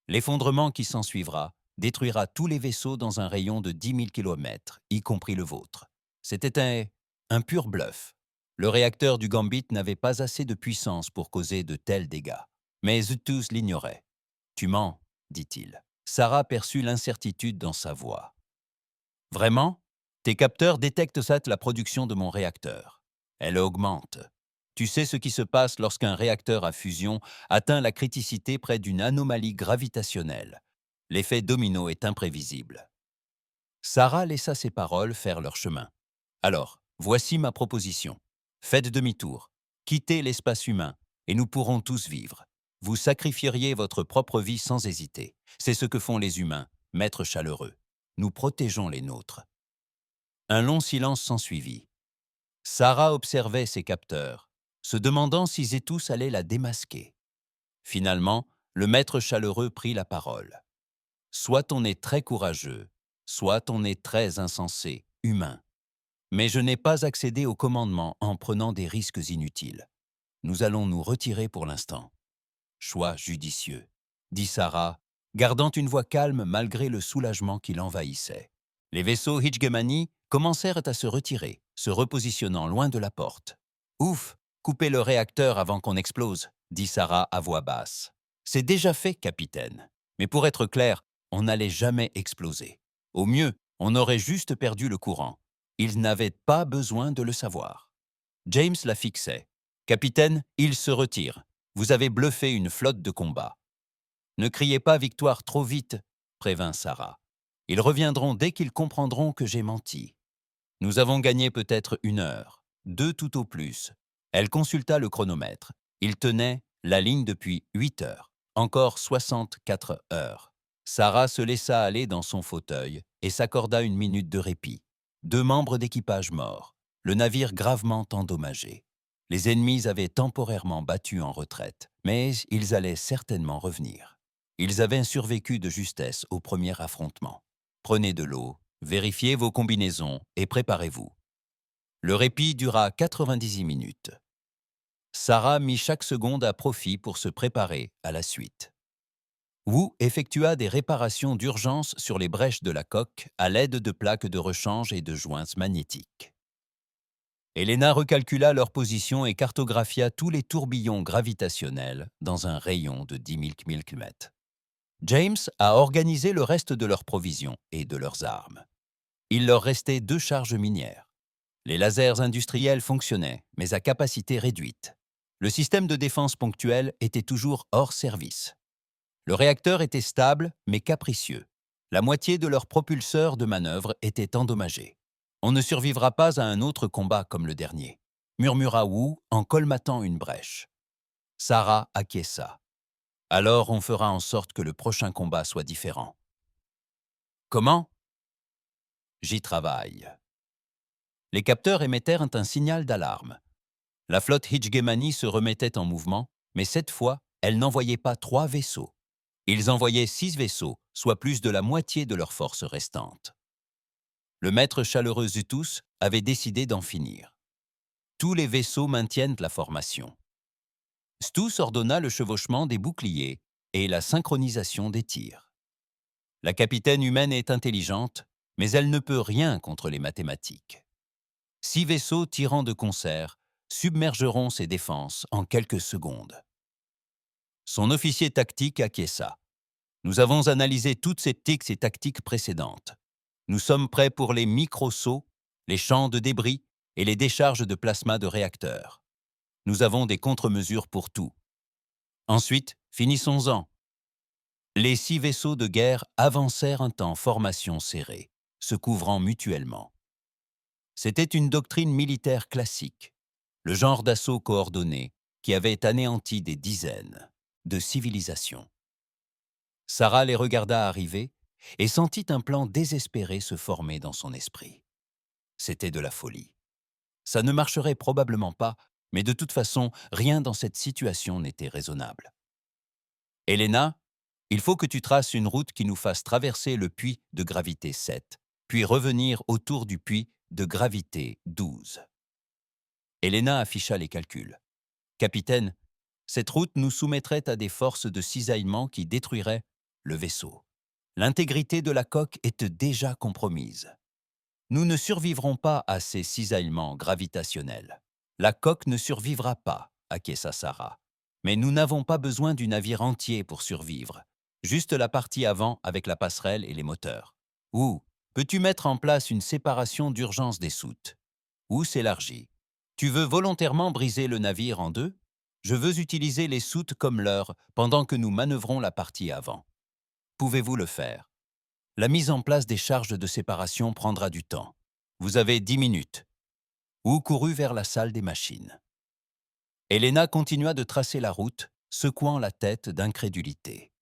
L'effondrement qui s'ensuivra détruira tous les vaisseaux dans un rayon de 10 000 km, y compris le vôtre. C'était un pur bluff. Le réacteur du Gambit n'avait pas assez de puissance pour causer de tels dégâts. Mais Zetus l'ignorait. « Tu mens, » dit-il. Sarah perçut l'incertitude dans sa voix. « Vraiment ? Tes capteurs détectent la production de mon réacteur. Elle augmente. Tu sais ce qui se passe lorsqu'un réacteur à fusion atteint la criticité près d'une anomalie gravitationnelle. L'effet domino est imprévisible. » Sarah laissa ses paroles faire leur chemin. « Alors, voici ma proposition. Faites demi-tour, quittez l'espace humain, et nous pourrons tous vivre. Vous sacrifieriez votre propre vie sans hésiter. C'est ce que font les humains, maîtres chaleureux. Nous protégeons les nôtres. » Un long silence s'ensuivit. Sarah observait ses capteurs, se demandant si Zétus allait la démasquer. Finalement, le maître chaleureux prit la parole. « Soit on est très courageux, soit on est très insensé, humain. Mais je n'ai pas accédé au commandement en prenant des risques inutiles. Nous allons nous retirer pour l'instant. » « Choix judicieux, » dit Sarah, gardant une voix calme malgré le soulagement qui l'envahissait. Les vaisseaux Hitchgemani commencèrent à se retirer, se repositionnant loin de la porte. « Ouf, coupez le réacteur avant qu'on explose, » dit Sarah à voix basse. « C'est déjà fait, capitaine. Mais pour être clair, on n'allait jamais exploser. Au mieux, on aurait juste perdu le courant. Ils n'avaient pas besoin de le savoir. » James la fixait. « Capitaine, il se retire. Vous avez bluffé une flotte de combat. » « Ne criez pas victoire trop vite, » prévint Sarah. « Ils reviendront dès qu'ils comprendront que j'ai menti. Nous avons gagné peut-être 1 heure, 2 tout au plus. » Elle consulta le chronomètre. Il tenait la ligne depuis 8 heures. Encore 64 heures. Sarah se laissa aller dans son fauteuil et s'accorda 1 minute de répit. 2 membres d'équipage morts. Le navire gravement endommagé. Les ennemis avaient temporairement battu en retraite, mais ils allaient certainement revenir. Ils avaient survécu de justesse au premier affrontement. Prenez de l'eau, vérifiez vos combinaisons et préparez-vous. Le répit dura 90 minutes. Sarah mit chaque seconde à profit pour se préparer à la suite. Wu effectua des réparations d'urgence sur les brèches de la coque à l'aide de plaques de rechange et de joints magnétiques. Elena recalcula leur position et cartographia tous les tourbillons gravitationnels dans un rayon de 10 000 km. James a organisé le reste de leurs provisions et de leurs armes. Il leur restait 2 charges minières. Les lasers industriels fonctionnaient, mais à capacité réduite. Le système de défense ponctuel était toujours hors service. Le réacteur était stable, mais capricieux. La moitié de leurs propulseurs de manœuvre était endommagée. « On ne survivra pas à un autre combat comme le dernier », murmura Wu en colmatant une brèche. Sarah acquiesça. « Alors on fera en sorte que le prochain combat soit différent. » « Comment ?»« J'y travaille. » Les capteurs émettèrent un signal d'alarme. La flotte Hitchgemani se remettait en mouvement, mais cette fois, elle n'envoyait pas 3 vaisseaux. Ils envoyaient 6 vaisseaux, soit plus de la moitié de leur force restante. Le maître chaleureux Zétus avait décidé d'en finir. Tous les vaisseaux maintiennent la formation. Stus ordonna le chevauchement des boucliers et la synchronisation des tirs. La capitaine humaine est intelligente, mais elle ne peut rien contre les mathématiques. 6 vaisseaux tirant de concert submergeront ses défenses en quelques secondes. Son officier tactique acquiesça. Nous avons analysé toutes ces tics et tactiques précédentes. Nous sommes prêts pour les micro-sauts, les champs de débris et les décharges de plasma de réacteurs. Nous avons des contre-mesures pour tout. Ensuite, finissons-en. Les 6 vaisseaux de guerre avancèrent en formation serrée, se couvrant mutuellement. C'était une doctrine militaire classique, le genre d'assaut coordonné qui avait anéanti des dizaines de civilisations. Sarah les regarda arriver et sentit un plan désespéré se former dans son esprit. C'était de la folie. Ça ne marcherait probablement pas, mais de toute façon, rien dans cette situation n'était raisonnable. « Elena, il faut que tu traces une route qui nous fasse traverser le puits de gravité 7, puis revenir autour du puits de gravité 12. » Elena afficha les calculs. « Capitaine, cette route nous soumettrait à des forces de cisaillement qui détruiraient le vaisseau. L'intégrité de la coque est déjà compromise. Nous ne survivrons pas à ces cisaillements gravitationnels. La coque ne survivra pas, acquiesça Sarah. Mais nous n'avons pas besoin du navire entier pour survivre. Juste la partie avant avec la passerelle et les moteurs. Ou peux-tu mettre en place une séparation d'urgence des soutes? Ou s'élargit. Tu veux volontairement briser le navire en 2? Je veux utiliser les soutes comme leurre pendant que nous manœuvrons la partie avant. Pouvez-vous le faire? La mise en place des charges de séparation prendra du temps. Vous avez 10 minutes. » Wu courut vers la salle des machines. Elena continua de tracer la route, secouant la tête d'incrédulité.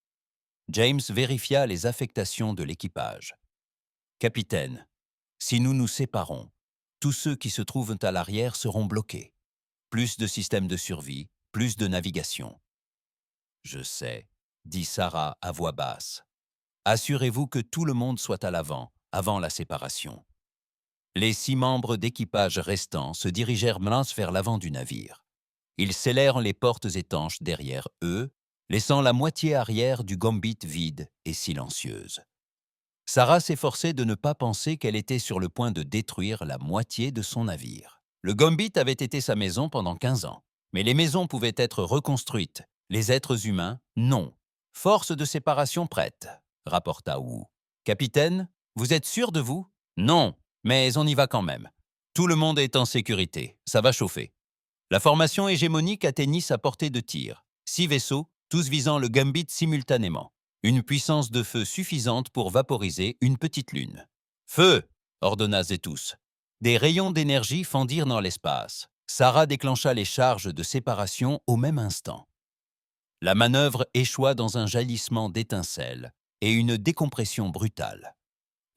James vérifia les affectations de l'équipage. « Capitaine, Si nous nous séparons, tous ceux qui se trouvent à l'arrière seront bloqués. Plus de systèmes de survie, plus de navigation. Je sais, dit Sarah à voix basse. Assurez-vous que tout le monde soit à l'avant, avant la séparation. Les 6 membres d'équipage restants se dirigèrent vers l'avant du navire. Ils scellèrent les portes étanches derrière eux, laissant la moitié arrière du Gambit vide et silencieuse. Sarah s'efforçait de ne pas penser qu'elle était sur le point de détruire la moitié de son navire. Le Gambit avait été sa maison pendant 15 ans. Mais les maisons pouvaient être reconstruites, les êtres humains, non. Force de séparation prête, rapporta Wu. Capitaine, vous êtes sûr de vous? Non, mais on y va quand même. Tout le monde est en sécurité, ça va chauffer. La formation hégémonique atteignit sa portée de tir. 6 vaisseaux, tous visant le Gambit simultanément. Une puissance de feu suffisante pour vaporiser une petite lune. Feu, ordonna Zetus. Des rayons d'énergie fendirent dans l'espace. Sarah déclencha les charges de séparation au même instant. La manœuvre échoua dans un jaillissement d'étincelles et une décompression brutale.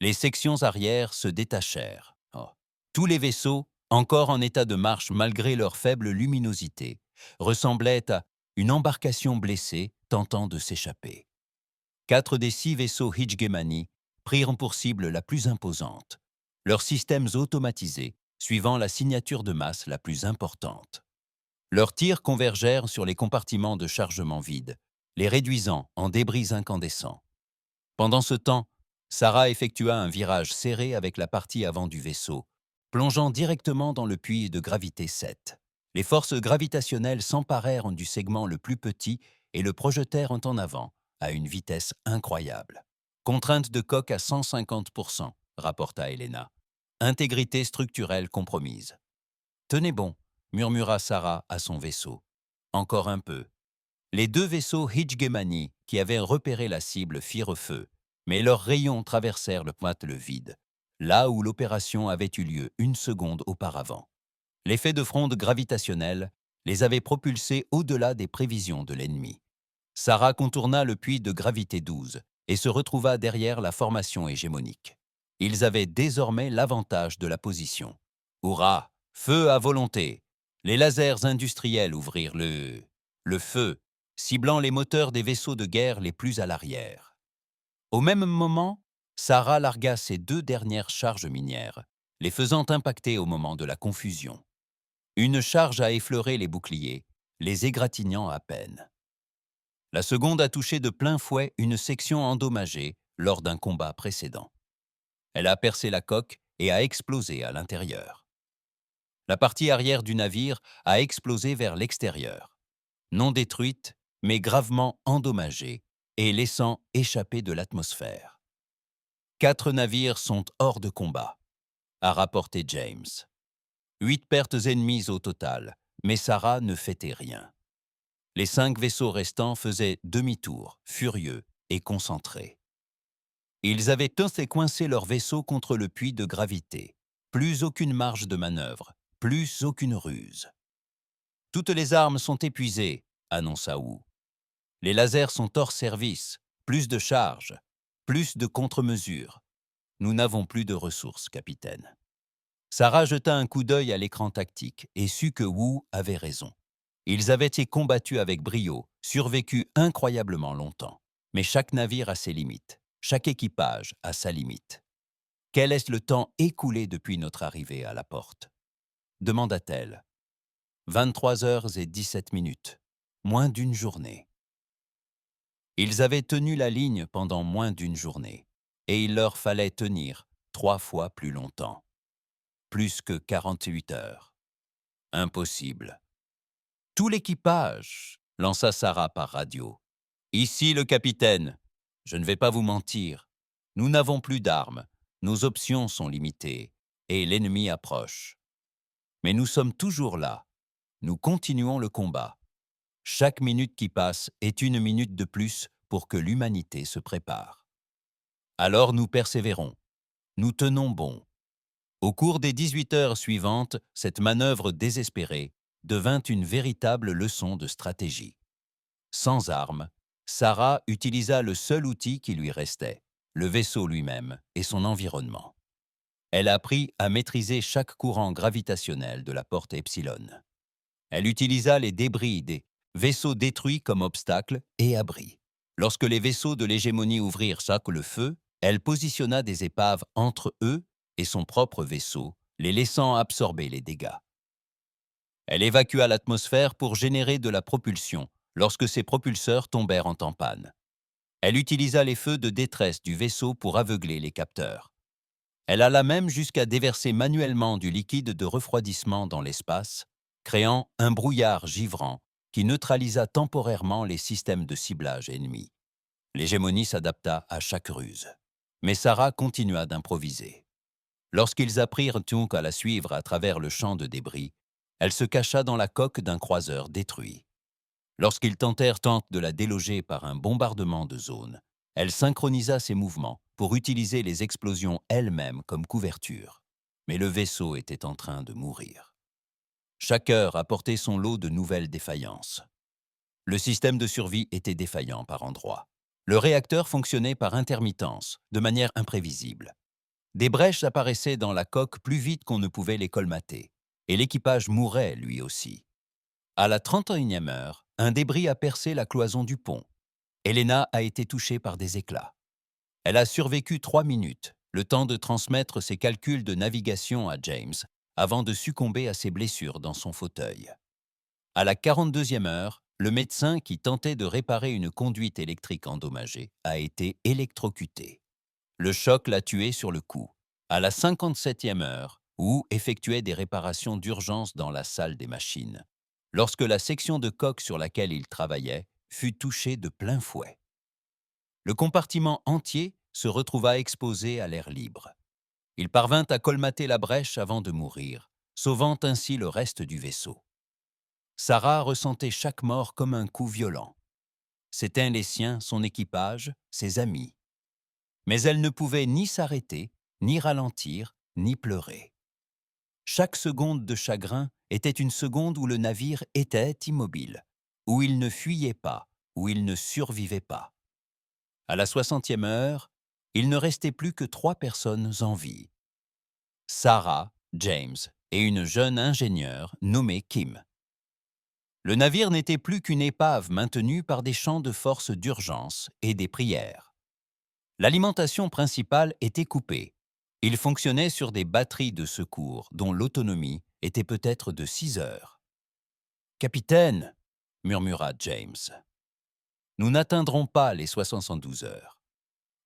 Les sections arrière se détachèrent. Oh. Tous les vaisseaux, encore en état de marche malgré leur faible luminosité, ressemblaient à une embarcation blessée tentant de s'échapper. 4 des 6 vaisseaux Hijgemani prirent pour cible la plus imposante, leurs systèmes automatisés suivant la signature de masse la plus importante. Leurs tirs convergèrent sur les compartiments de chargement vides, les réduisant en débris incandescents. Pendant ce temps, Sarah effectua un virage serré avec la partie avant du vaisseau, plongeant directement dans le puits de gravité 7. Les forces gravitationnelles s'emparèrent du segment le plus petit et le projetèrent en avant, à une vitesse incroyable. Contrainte de coque à 150%, rapporta Helena. Intégrité structurelle compromise. Tenez bon, murmura Sarah à son vaisseau. Encore un peu. Les 2 vaisseaux Hijgemani qui avaient repéré la cible firent feu, mais leurs rayons traversèrent le vide, là où l'opération avait eu lieu 1 seconde auparavant. L'effet de fronde gravitationnelle les avait propulsés au-delà des prévisions de l'ennemi. Sarah contourna le puits de gravité 12 et se retrouva derrière la formation hégémonique. Ils avaient désormais l'avantage de la position. Hurrah! Feu à volonté! Les lasers industriels ouvrirent le feu, ciblant les moteurs des vaisseaux de guerre les plus à l'arrière. Au même moment, Sarah largua ses 2 dernières charges minières, les faisant impacter au moment de la confusion. Une charge a effleuré les boucliers, les égratignant à peine. La seconde a touché de plein fouet une section endommagée lors d'un combat précédent. Elle a percé la coque et a explosé à l'intérieur. La partie arrière du navire a explosé vers l'extérieur, non détruite, mais gravement endommagée et laissant échapper de l'atmosphère. 4 navires sont hors de combat, a rapporté James. 8 pertes ennemies au total, mais Sarah ne fêtait rien. Les 5 vaisseaux restants faisaient demi-tour, furieux et concentrés. Ils avaient tous coincé leurs vaisseaux contre le puits de gravité. Plus aucune marge de manœuvre, plus aucune ruse. Toutes les armes sont épuisées, annonça Wu. Les lasers sont hors service, plus de charges, plus de contre-mesures. Nous n'avons plus de ressources, capitaine. Sarah jeta un coup d'œil à l'écran tactique et sut que Wu avait raison. Ils avaient été combattus avec brio, survécu incroyablement longtemps. Mais chaque navire a ses limites, chaque équipage a sa limite. Quel est le temps écoulé depuis notre arrivée à la porte? Demanda-t-elle. 23h17, moins d'une journée. Ils avaient tenu la ligne pendant moins d'une journée, et il leur fallait tenir 3 fois plus longtemps. Plus que 48 heures. Impossible. Tout l'équipage, lança Sarah par radio. Ici le capitaine. Je ne vais pas vous mentir. Nous n'avons plus d'armes, nos options sont limitées, et l'ennemi approche. Mais nous sommes toujours là. Nous continuons le combat. Chaque minute qui passe est une minute de plus pour que l'humanité se prépare. Alors nous persévérons. Nous tenons bon. Au cours des 18 heures suivantes, cette manœuvre désespérée devint une véritable leçon de stratégie. Sans armes, Sarah utilisa le seul outil qui lui restait, le vaisseau lui-même et son environnement. Elle a appris à maîtriser chaque courant gravitationnel de la porte Epsilon. Elle utilisa les débris des vaisseaux détruits comme obstacle et abri. Lorsque les vaisseaux de l'hégémonie ouvrirent chaque le feu, elle positionna des épaves entre eux et son propre vaisseau, les laissant absorber les dégâts. Elle évacua l'atmosphère pour générer de la propulsion lorsque ses propulseurs tombèrent en panne. Elle utilisa les feux de détresse du vaisseau pour aveugler les capteurs. Elle alla même jusqu'à déverser manuellement du liquide de refroidissement dans l'espace, créant un brouillard givrant qui neutralisa temporairement les systèmes de ciblage ennemis. L'hégémonie s'adapta à chaque ruse. Mais Sarah continua d'improviser. Lorsqu'ils apprirent donc à la suivre à travers le champ de débris, elle se cacha dans la coque d'un croiseur détruit. Lorsqu'ils tentèrent de la déloger par un bombardement de zone, elle synchronisa ses mouvements pour utiliser les explosions elles-mêmes comme couverture. Mais le vaisseau était en train de mourir. Chaque heure apportait son lot de nouvelles défaillances. Le système de survie était défaillant par endroits. Le réacteur fonctionnait par intermittence, de manière imprévisible. Des brèches apparaissaient dans la coque plus vite qu'on ne pouvait les colmater, et l'équipage mourait lui aussi. À la 31e heure, un débris a percé la cloison du pont. Elena a été touchée par des éclats. Elle a survécu 3 minutes, le temps de transmettre ses calculs de navigation à James, avant de succomber à ses blessures dans son fauteuil. À la 42e heure, le médecin qui tentait de réparer une conduite électrique endommagée a été électrocuté. Le choc l'a tué sur le coup. À la 57e heure, Wu effectuait des réparations d'urgence dans la salle des machines, lorsque la section de coque sur laquelle il travaillait fut touchée de plein fouet. Le compartiment entier se retrouva exposé à l'air libre. Il parvint à colmater la brèche avant de mourir, sauvant ainsi le reste du vaisseau. Sarah ressentait chaque mort comme un coup violent. C'étaient les siens, son équipage, ses amis. Mais elle ne pouvait ni s'arrêter, ni ralentir, ni pleurer. Chaque seconde de chagrin était une seconde où le navire était immobile, où il ne fuyait pas, où il ne survivait pas. À la 60e heure, il ne restait plus que 3 personnes en vie. Sarah, James et une jeune ingénieure nommée Kim. Le navire n'était plus qu'une épave maintenue par des champs de force d'urgence et des prières. L'alimentation principale était coupée. Il fonctionnait sur des batteries de secours dont l'autonomie était peut-être de 6 heures. « Capitaine !» murmura James. « Nous n'atteindrons pas les 72 heures. »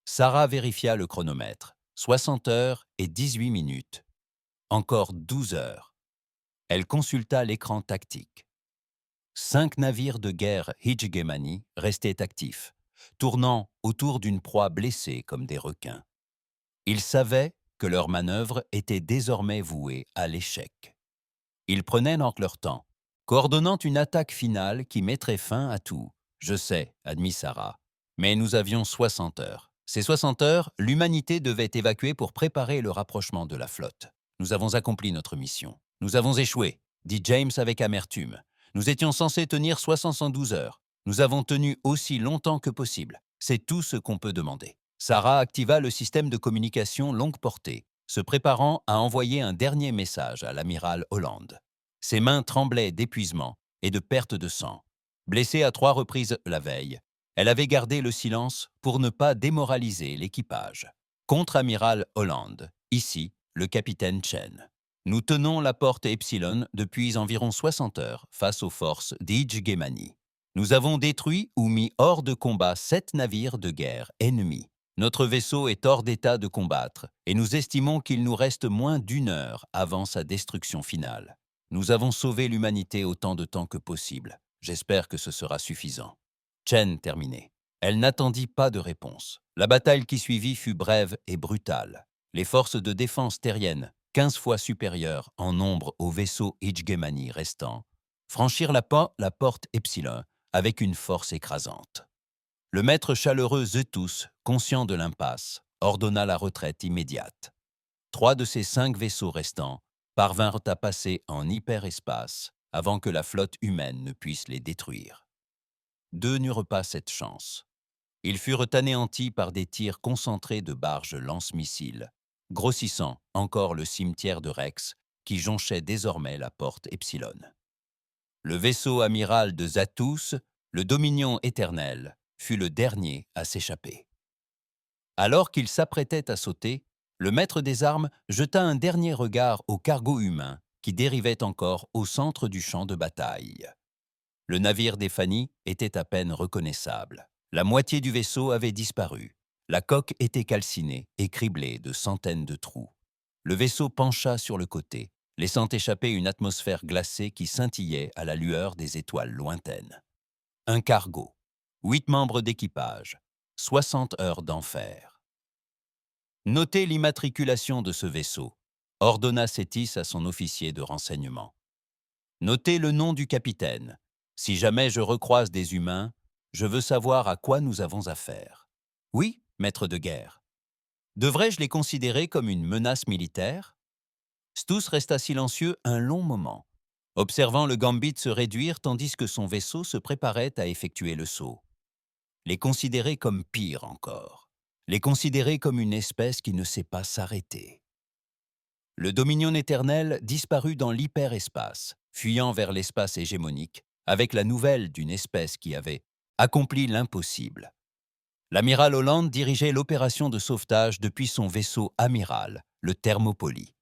Sarah vérifia le chronomètre. 60 heures et 18 minutes. Encore 12 heures. Elle consulta l'écran tactique. 5 navires de guerre Hijgemani restaient actifs, tournant autour d'une proie blessée comme des requins. Ils savaient que leur manœuvre était désormais vouée à l'échec. Ils prenaient donc leur temps, coordonnant une attaque finale qui mettrait fin à tout. « Je sais », admit Sarah, « mais nous avions 60 heures. Ces 60 heures, l'humanité devait évacuer pour préparer le rapprochement de la flotte. Nous avons accompli notre mission. Nous avons échoué, dit James avec amertume. Nous étions censés tenir 72 heures. Nous avons tenu aussi longtemps que possible. C'est tout ce qu'on peut demander. » Sarah activa le système de communication longue portée, se préparant à envoyer un dernier message à l'amiral Holland. Ses mains tremblaient d'épuisement et de perte de sang. Blessée à 3 reprises la veille, elle avait gardé le silence pour ne pas démoraliser l'équipage. Contre-amiral Holland, ici, le capitaine Chen. Nous tenons la porte Epsilon depuis environ 60 heures face aux forces d'Hijgemani. Nous avons détruit ou mis hors de combat 7 navires de guerre ennemis. Notre vaisseau est hors d'état de combattre et nous estimons qu'il nous reste moins d'1 heure avant sa destruction finale. Nous avons sauvé l'humanité autant de temps que possible. J'espère que ce sera suffisant. Chen terminait. Elle n'attendit pas de réponse. La bataille qui suivit fut brève et brutale. Les forces de défense terriennes, 15 fois supérieures en nombre aux vaisseaux Hijgemani restants, franchirent la porte Epsilon avec une force écrasante. Le maître chaleureux Zetus, conscient de l'impasse, ordonna la retraite immédiate. 3 de ces 5 vaisseaux restants parvinrent à passer en hyperespace avant que la flotte humaine ne puisse les détruire. 2 n'eurent pas cette chance. Ils furent anéantis par des tirs concentrés de barges lance-missiles, grossissant encore le cimetière de Rex, qui jonchait désormais la porte Epsilon. Le vaisseau amiral de Zathous, le Dominion éternel, fut le dernier à s'échapper. Alors qu'il s'apprêtait à sauter, le maître des armes jeta un dernier regard au cargo humain qui dérivait encore au centre du champ de bataille. Le navire des Fanny était à peine reconnaissable. La moitié du vaisseau avait disparu. La coque était calcinée et criblée de centaines de trous. Le vaisseau pencha sur le côté, laissant échapper une atmosphère glacée qui scintillait à la lueur des étoiles lointaines. Un cargo, 8 membres d'équipage, 60 heures d'enfer. Notez l'immatriculation de ce vaisseau, ordonna Sétis à son officier de renseignement. Notez le nom du capitaine. Si jamais je recroise des humains, je veux savoir à quoi nous avons affaire. Oui, maître de guerre. Devrais-je les considérer comme une menace militaire? Stous resta silencieux un long moment, observant le Gambit se réduire tandis que son vaisseau se préparait à effectuer le saut. Les considérer comme pire encore. Les considérer comme une espèce qui ne sait pas s'arrêter. Le Dominion éternel disparut dans l'hyperespace, fuyant vers l'espace hégémonique, avec la nouvelle d'une espèce qui avait accompli l'impossible. L'amiral Holland dirigeait l'opération de sauvetage depuis son vaisseau amiral, le Thermopylae.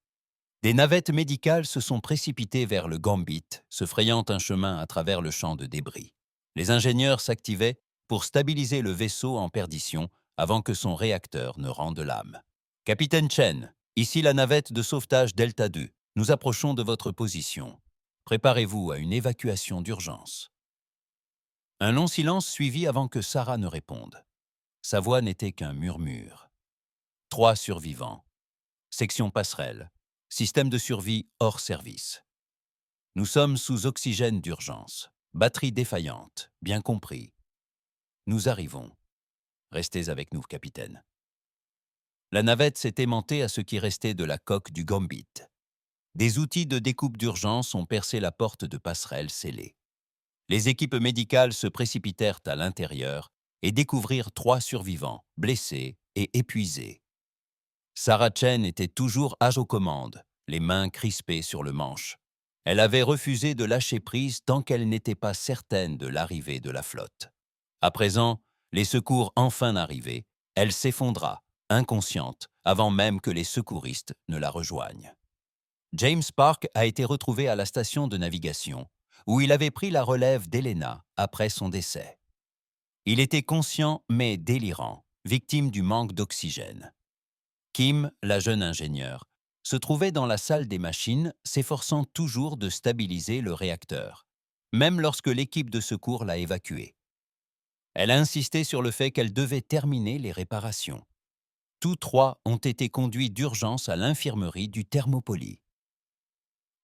Des navettes médicales se sont précipitées vers le Gambit, se frayant un chemin à travers le champ de débris. Les ingénieurs s'activaient pour stabiliser le vaisseau en perdition avant que son réacteur ne rende l'âme. « Capitaine Chen, ici la navette de sauvetage Delta 2. Nous approchons de votre position. Préparez-vous à une évacuation d'urgence. » Un long silence suivit avant que Sarah ne réponde. Sa voix n'était qu'un murmure. 3 survivants. Section passerelle. Système de survie hors service. Nous sommes sous oxygène d'urgence. Batterie défaillante, bien compris. Nous arrivons. Restez avec nous, capitaine. La navette s'est aimantée à ce qui restait de la coque du Gambit. Des outils de découpe d'urgence ont percé la porte de passerelle scellée. Les équipes médicales se précipitèrent à l'intérieur et découvrirent 3 survivants, blessés et épuisés. Sarah Chen était toujours aux commandes, les mains crispées sur le manche. Elle avait refusé de lâcher prise tant qu'elle n'était pas certaine de l'arrivée de la flotte. À présent, les secours enfin arrivés, elle s'effondra, inconsciente, avant même que les secouristes ne la rejoignent. James Park a été retrouvé à la station de navigation, où il avait pris la relève d'Helena après son décès. Il était conscient mais délirant, victime du manque d'oxygène. Kim, la jeune ingénieure, se trouvait dans la salle des machines, s'efforçant toujours de stabiliser le réacteur, même lorsque l'équipe de secours l'a évacué. Elle a insisté sur le fait qu'elle devait terminer les réparations. Tous 3 ont été conduits d'urgence à l'infirmerie du Thermopylae.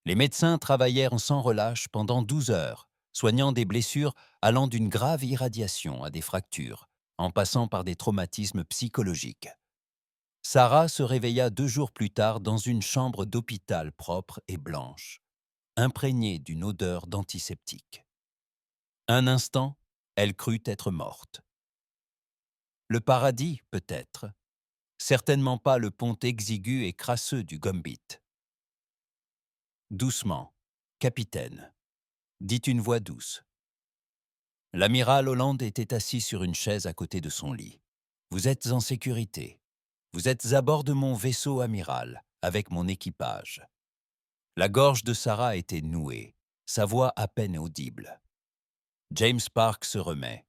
Les médecins travaillèrent sans relâche pendant 12 heures, soignant des blessures allant d'une grave irradiation à des fractures, en passant par des traumatismes psychologiques. Sarah se réveilla 2 jours plus tard dans une chambre d'hôpital propre et blanche, imprégnée d'une odeur d'antiseptique. Un instant, elle crut être morte. Le paradis, peut-être. Certainement pas le pont exigu et crasseux du Gambit. Doucement, capitaine, dit une voix douce. L'amiral Holland était assis sur une chaise à côté de son lit. Vous êtes en sécurité. Vous êtes à bord de mon vaisseau amiral, avec mon équipage. La gorge de Sarah était nouée, sa voix à peine audible. James Park se remet.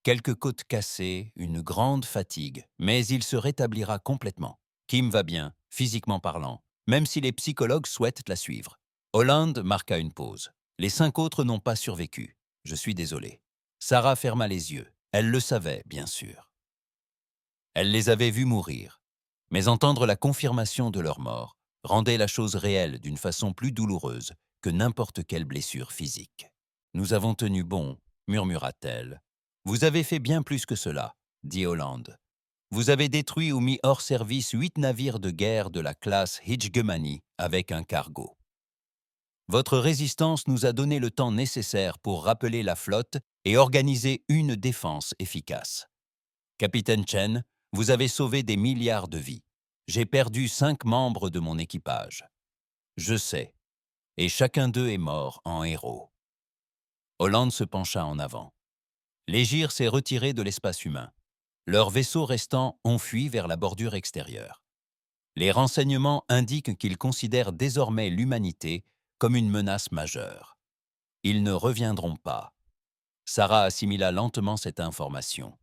Quelques côtes cassées, une grande fatigue, mais il se rétablira complètement. Kim va bien, physiquement parlant, même si les psychologues souhaitent la suivre. Holland marqua une pause. Les 5 autres n'ont pas survécu. Je suis désolé. Sarah ferma les yeux. Elle le savait, bien sûr. Elle les avait vus mourir. Mais entendre la confirmation de leur mort rendait la chose réelle d'une façon plus douloureuse que n'importe quelle blessure physique. « Nous avons tenu bon, » murmura-t-elle. « Vous avez fait bien plus que cela, » dit Holland. « Vous avez détruit ou mis hors service 8 navires de guerre de la classe Hijgemani avec un cargo. Votre résistance nous a donné le temps nécessaire pour rappeler la flotte et organiser une défense efficace. Capitaine Chen, vous avez sauvé des milliards de vies. J'ai perdu 5 membres de mon équipage. Je sais, et chacun d'eux est mort en héros. Holland se pencha en avant. L'Égir s'est retiré de l'espace humain. Leurs vaisseaux restants ont fui vers la bordure extérieure. Les renseignements indiquent qu'ils considèrent désormais l'humanité comme une menace majeure. Ils ne reviendront pas. Sarah assimila lentement cette information.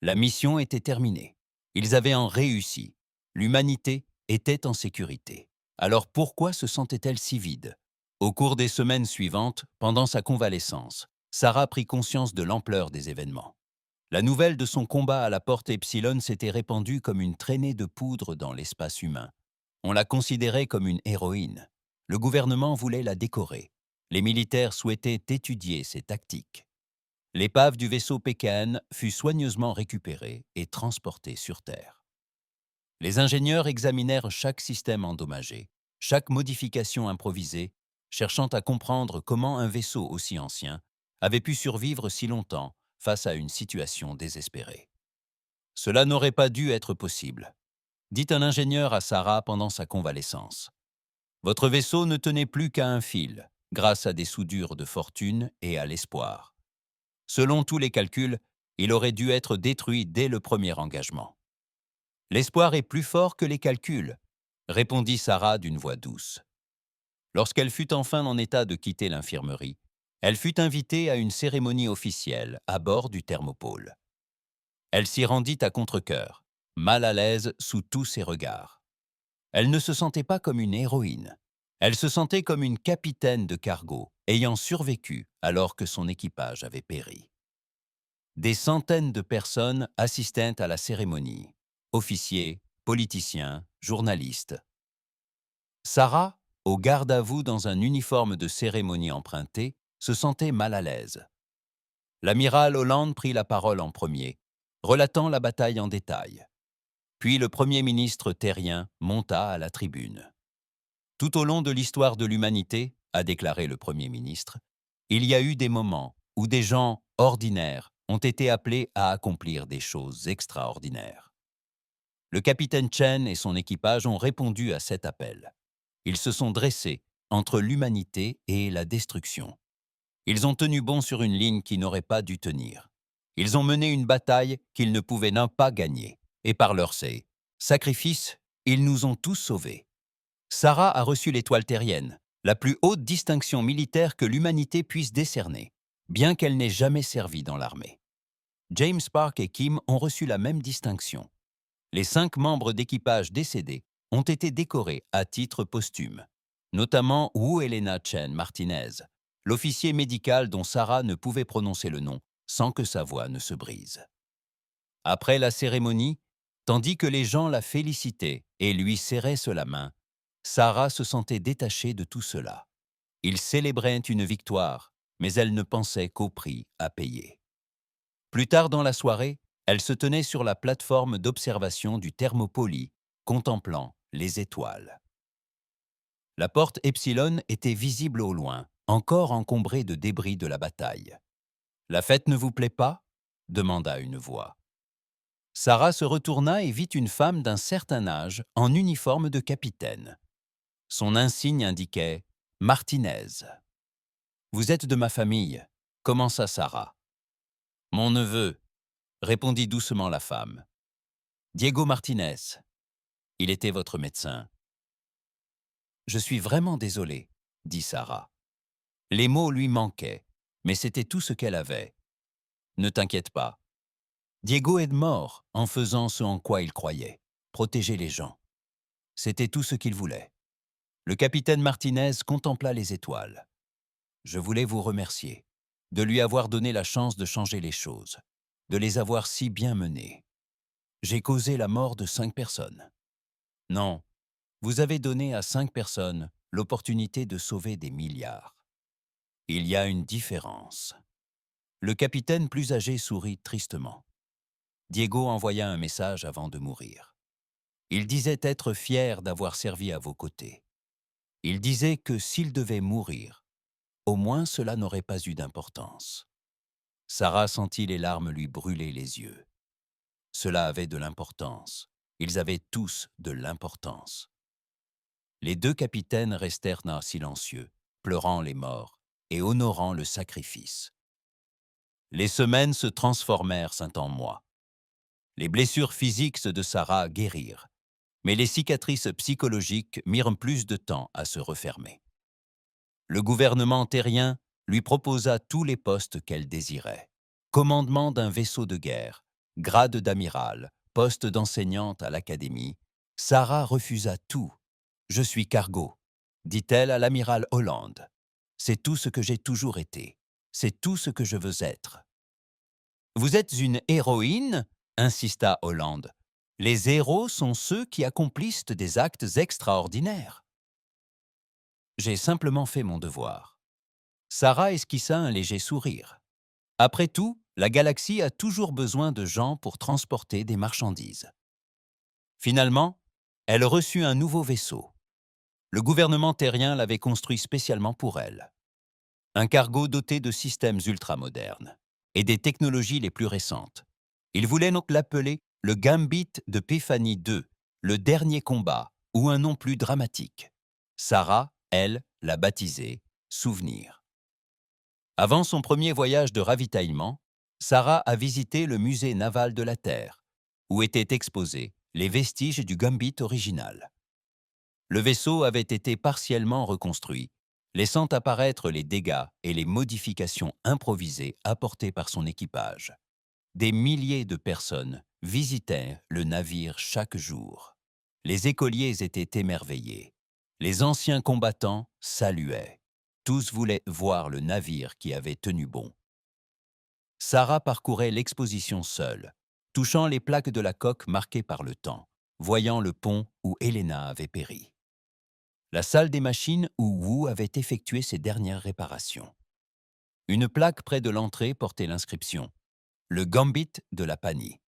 La mission était terminée. Ils avaient en réussi. L'humanité était en sécurité. Alors pourquoi se sentait-elle si vide? Au cours des semaines suivantes, pendant sa convalescence, Sarah prit conscience de l'ampleur des événements. La nouvelle de son combat à la porte Epsilon s'était répandue comme une traînée de poudre dans l'espace humain. On la considérait comme une héroïne. Le gouvernement voulait la décorer. Les militaires souhaitaient étudier ses tactiques. L'épave du vaisseau PKN fut soigneusement récupérée et transportée sur Terre. Les ingénieurs examinèrent chaque système endommagé, chaque modification improvisée, cherchant à comprendre comment un vaisseau aussi ancien avait pu survivre si longtemps face à une situation désespérée. Cela n'aurait pas dû être possible, dit un ingénieur à Sarah pendant sa convalescence. Votre vaisseau ne tenait plus qu'à un fil, grâce à des soudures de fortune et à l'espoir. Selon tous les calculs, il aurait dû être détruit dès le premier engagement. L'espoir est plus fort que les calculs, répondit Sarah d'une voix douce. Lorsqu'elle fut enfin en état de quitter l'infirmerie, elle fut invitée à une cérémonie officielle à bord du thermopôle. Elle s'y rendit à contre-cœur, mal à l'aise sous tous ses regards. Elle ne se sentait pas comme une héroïne. Elle se sentait comme une capitaine de cargo, ayant survécu alors que son équipage avait péri. Des centaines de personnes assistaient à la cérémonie. Officiers, politiciens, journalistes. Sarah, au garde-à-vous dans un uniforme de cérémonie emprunté, se sentait mal à l'aise. L'amiral Holland prit la parole en premier, relatant la bataille en détail. Puis le Premier ministre terrien monta à la tribune. Tout au long de l'histoire de l'humanité, a déclaré le Premier ministre, il y a eu des moments où des gens ordinaires ont été appelés à accomplir des choses extraordinaires. Le capitaine Chen et son équipage ont répondu à cet appel. Ils se sont dressés entre l'humanité et la destruction. Ils ont tenu bon sur une ligne qui n'aurait pas dû tenir. Ils ont mené une bataille qu'ils ne pouvaient pas gagner. Et par leur sacrifices, ils nous ont tous sauvés. Sarah a reçu l'étoile terrienne, la plus haute distinction militaire que l'humanité puisse décerner, bien qu'elle n'ait jamais servi dans l'armée. James Park et Kim ont reçu la même distinction. Les 5 membres d'équipage décédés ont été décorés à titre posthume, notamment Wu Elena Chen Martinez, l'officier médical dont Sarah ne pouvait prononcer le nom sans que sa voix ne se brise. Après la cérémonie, tandis que les gens la félicitaient et lui serraient la main, Sarah se sentait détachée de tout cela. Ils célébraient une victoire, mais elle ne pensait qu'au prix à payer. Plus tard dans la soirée, elle se tenait sur la plateforme d'observation du Thermopylae, contemplant les étoiles. La porte Epsilon était visible au loin, encore encombrée de débris de la bataille. « La fête ne vous plaît pas ?» demanda une voix. Sarah se retourna et vit une femme d'un certain âge en uniforme de capitaine. Son insigne indiquait « Martinez ». « Vous êtes de ma famille », commença Sarah. « Mon neveu », répondit doucement la femme. « Diego Martinez. Il était votre médecin. »« Je suis vraiment désolée, » dit Sarah. Les mots lui manquaient, mais c'était tout ce qu'elle avait. « Ne t'inquiète pas. Diego est mort en faisant ce en quoi il croyait, protéger les gens. C'était tout ce qu'il voulait. » Le capitaine Martinez contempla les étoiles. « Je voulais vous remercier, de lui avoir donné la chance de changer les choses, de les avoir si bien menées. J'ai causé la mort de 5 personnes. Non, vous avez donné à 5 personnes l'opportunité de sauver des milliards. Il y a une différence. » Le capitaine plus âgé sourit tristement. Diego envoya un message avant de mourir. Il disait être fier d'avoir servi à vos côtés. Il disait que s'il devait mourir, au moins cela n'aurait pas eu d'importance. Sarah sentit les larmes lui brûler les yeux. Cela avait de l'importance. Ils avaient tous de l'importance. Les deux capitaines restèrent là silencieux, pleurant les morts et honorant le sacrifice. Les semaines se transformèrent en mois. Les blessures physiques de Sarah guérirent, mais les cicatrices psychologiques mirent plus de temps à se refermer. Le gouvernement terrien lui proposa tous les postes qu'elle désirait. Commandement d'un vaisseau de guerre, grade d'amiral, poste d'enseignante à l'académie. Sarah refusa tout. « Je suis cargo », dit-elle à l'amiral Hollande. « C'est tout ce que j'ai toujours été. C'est tout ce que je veux être. » « Vous êtes une héroïne ?» insista Hollande. « Les héros sont ceux qui accomplissent des actes extraordinaires. » J'ai simplement fait mon devoir. Sarah esquissa un léger sourire. Après tout, la galaxie a toujours besoin de gens pour transporter des marchandises. Finalement, elle reçut un nouveau vaisseau. Le gouvernement terrien l'avait construit spécialement pour elle. Un cargo doté de systèmes ultramodernes et des technologies les plus récentes. Il voulait donc l'appeler le Gambit de Péphanie II, le dernier combat, ou un nom plus dramatique. Sarah, elle, l'a baptisé Souvenir. Avant son premier voyage de ravitaillement, Sarah a visité le musée naval de la Terre, où étaient exposés les vestiges du Gambit original. Le vaisseau avait été partiellement reconstruit, laissant apparaître les dégâts et les modifications improvisées apportées par son équipage. Des milliers de personnes visitaient le navire chaque jour. Les écoliers étaient émerveillés. Les anciens combattants saluaient. Tous voulaient voir le navire qui avait tenu bon. Sarah parcourait l'exposition seule, touchant les plaques de la coque marquées par le temps, voyant le pont où Helena avait péri. La salle des machines où Wu avait effectué ses dernières réparations. Une plaque près de l'entrée portait l'inscription « Le Gambit de la Panie ».